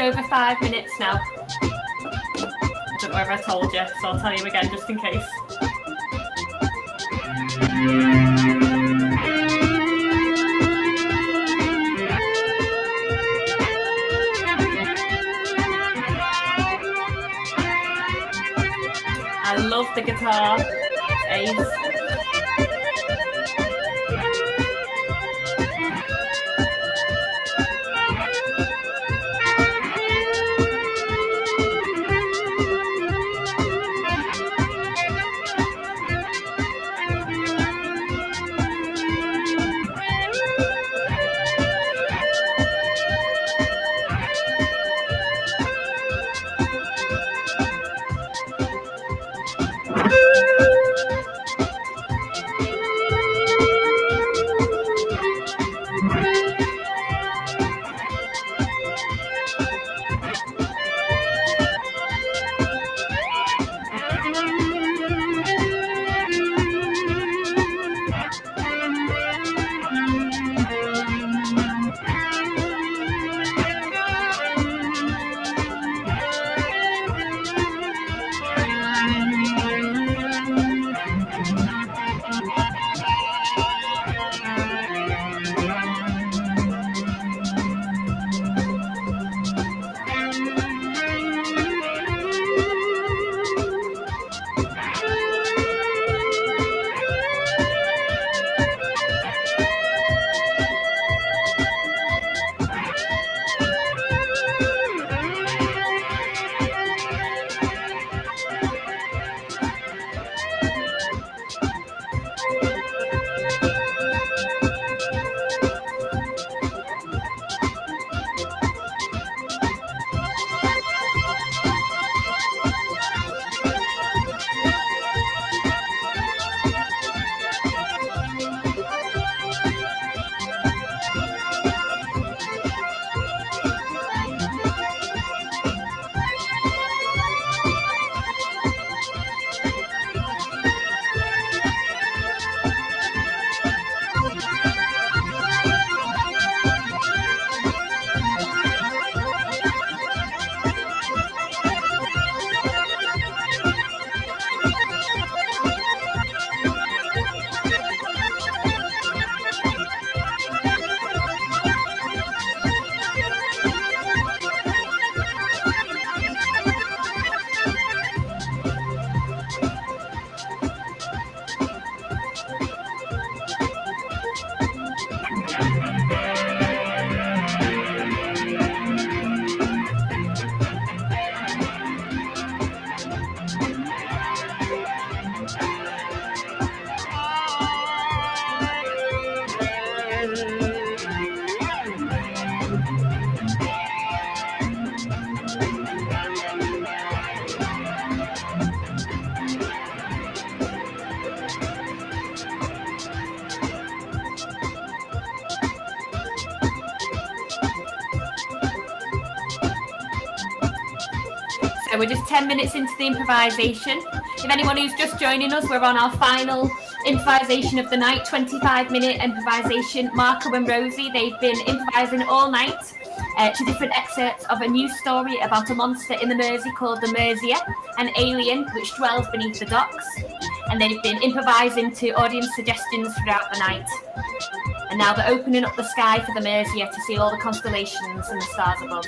over 5 minutes now. I don't know whether I told you, so I'll tell you again just in case. I love the guitar. Ace. So we're just 10 minutes into the improvisation. If anyone who's just joining us, we're on our final improvisation of the night, 25-minute improvisation. Marco and Rosie, they've been improvising all night to different excerpts of a new story about a monster in the Mersey called the Mercer, an alien which dwells beneath the docks. And they've been improvising to audience suggestions throughout the night. And now they're opening up the sky for the Mercer to see all the constellations and the stars above.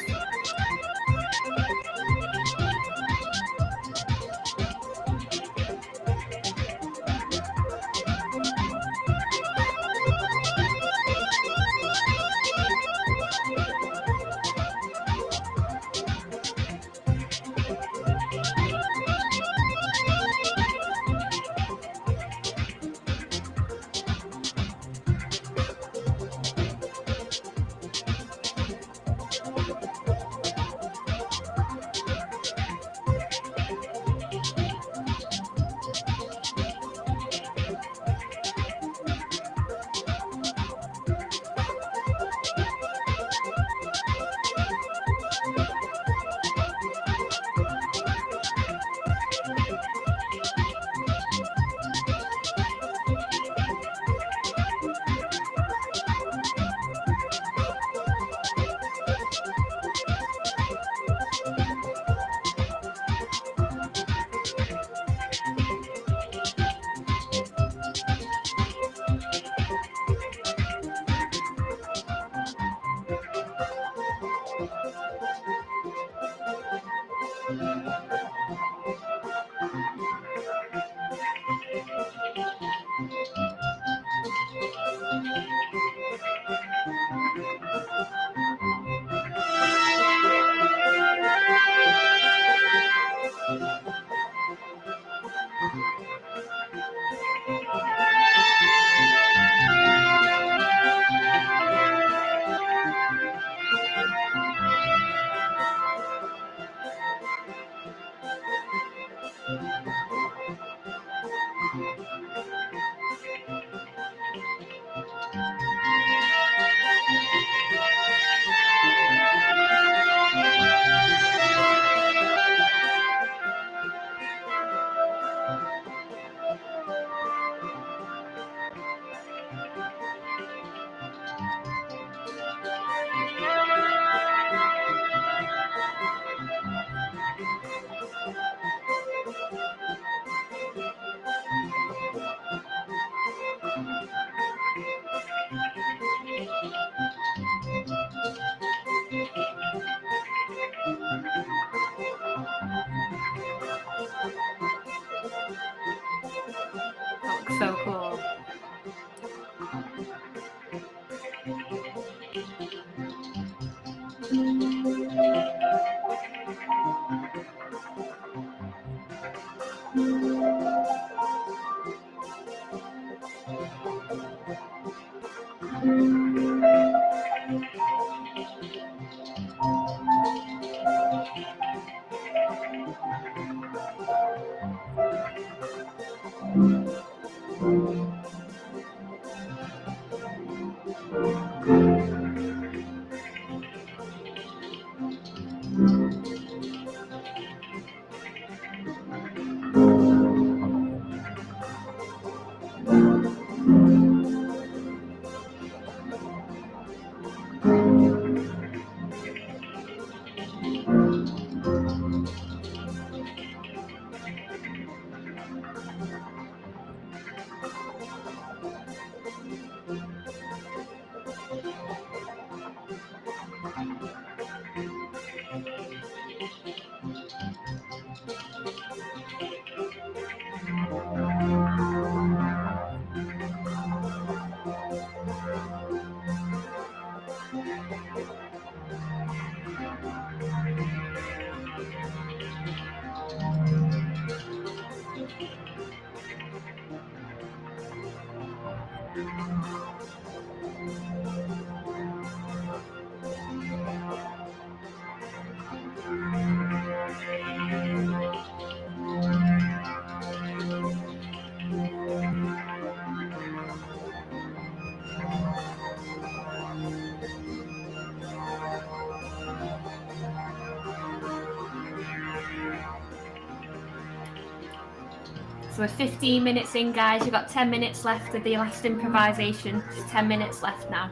So we're 15 minutes in, guys. You've got 10 minutes left of the last improvisation. Just 10 minutes left now.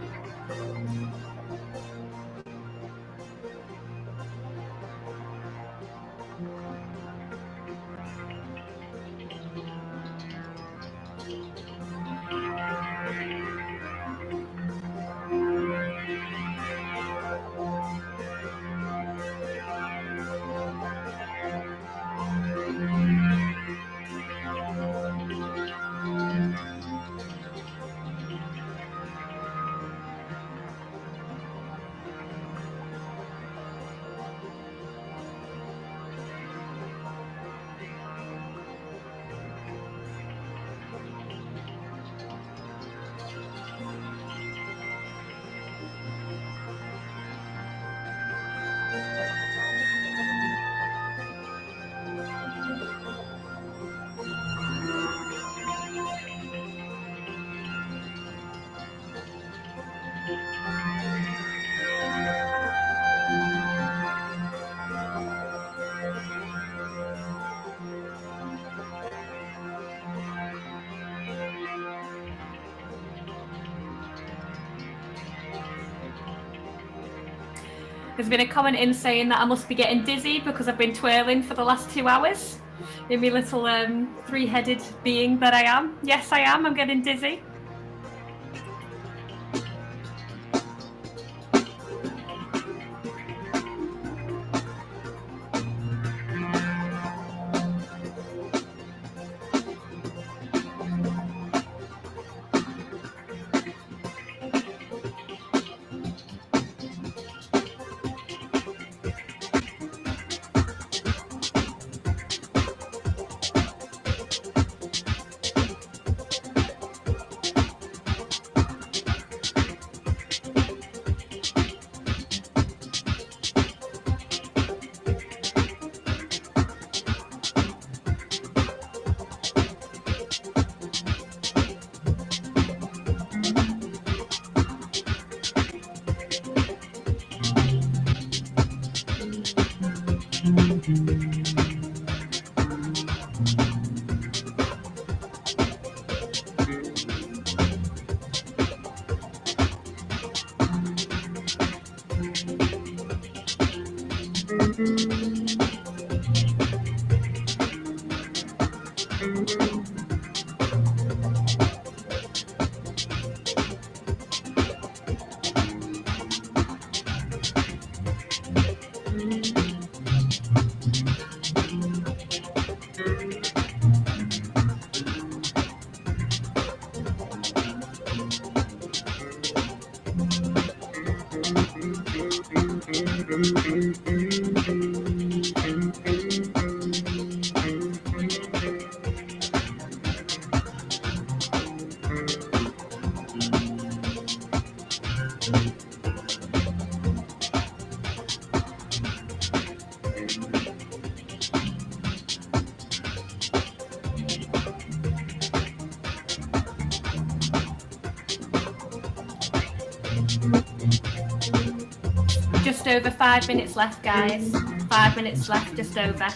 There's been a comment in saying that I must be getting dizzy because I've been twirling for the last 2 hours in my little three-headed being that I am. Yes, I am. I'm getting dizzy. Just over 5 minutes left, guys. 5 minutes left, just over.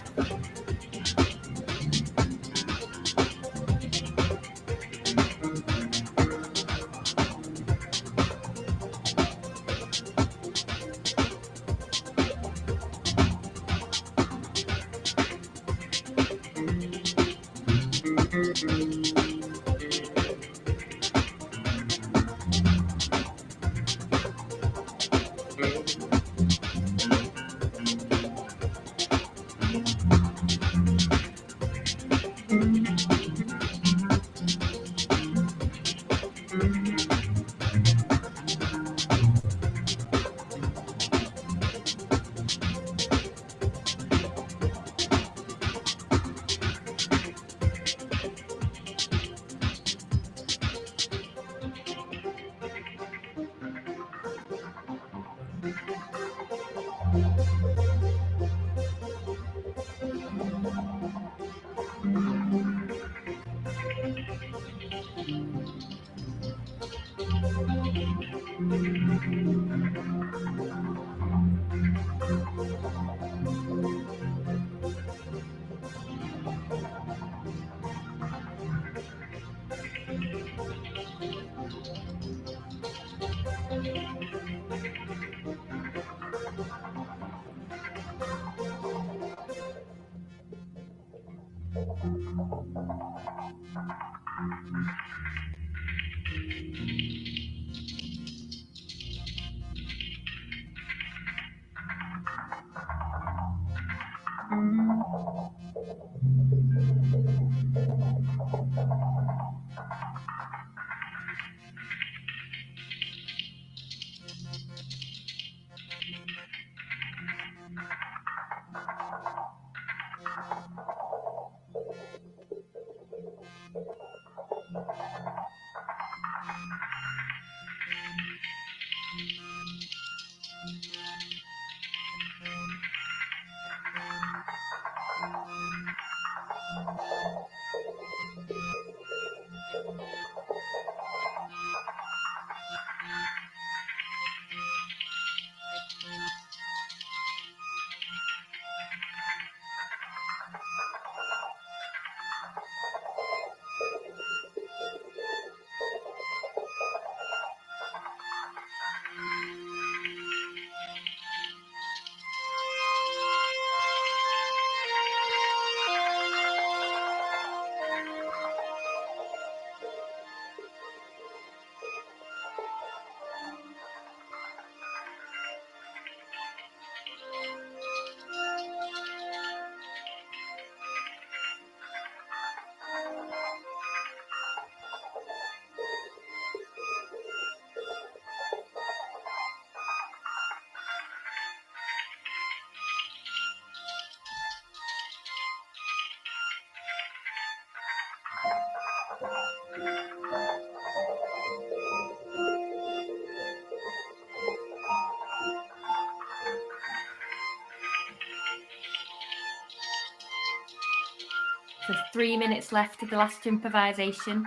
So 3 minutes left of the last improvisation.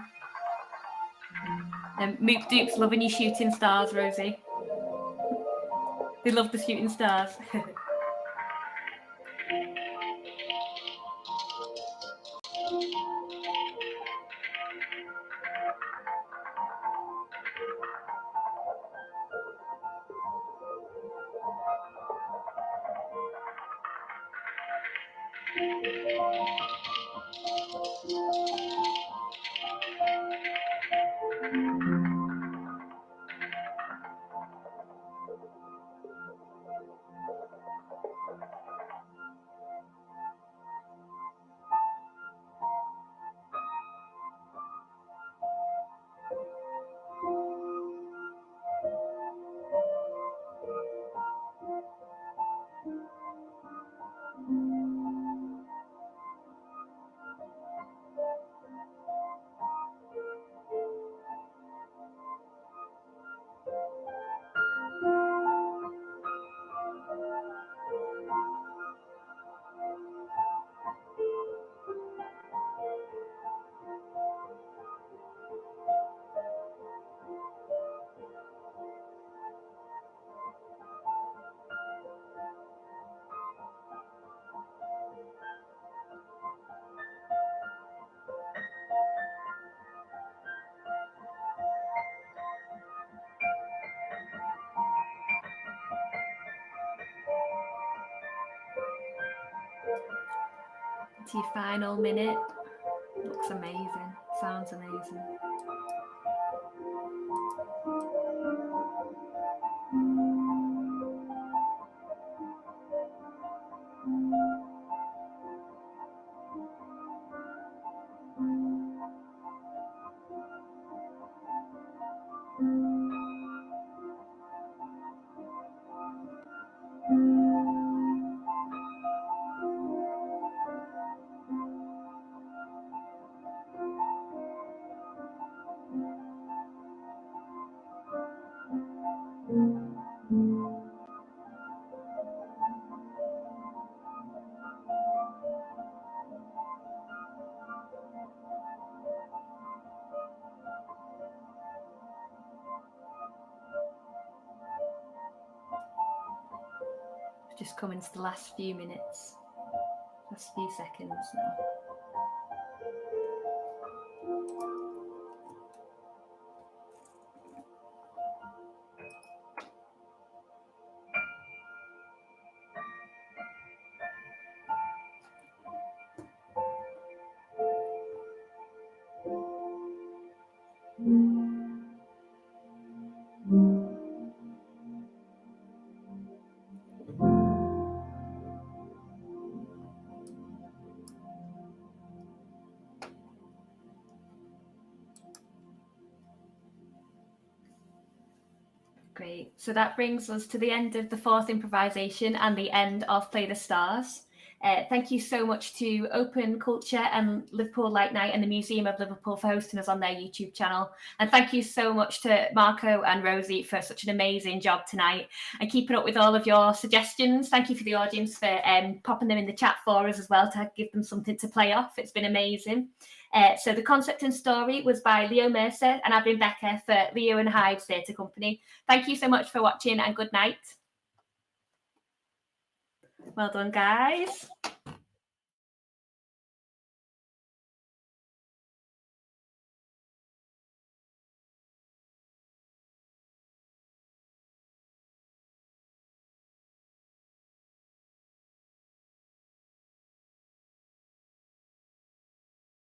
Moop Dupe's loving you shooting stars, Rosie. They love the shooting stars. To your final minute. Looks amazing. Sounds amazing. Just coming to the last few minutes, last few seconds now. Okay, so that brings us to the end of the fourth improvisation and the end of Play the Stars. Thank you so much to Open Culture and Liverpool Light Night and the Museum of Liverpool for hosting us on their YouTube channel. And thank you so much to Marco and Rosie for such an amazing job tonight and keeping up with all of your suggestions. Thank you for the audience for popping them in the chat for us as well to give them something to play off. It's been amazing. So the concept and story was by Leo Mercer, and I've been Becca for Leo&Hyde Theatre Company. Thank you so much for watching and good night. Well done, guys.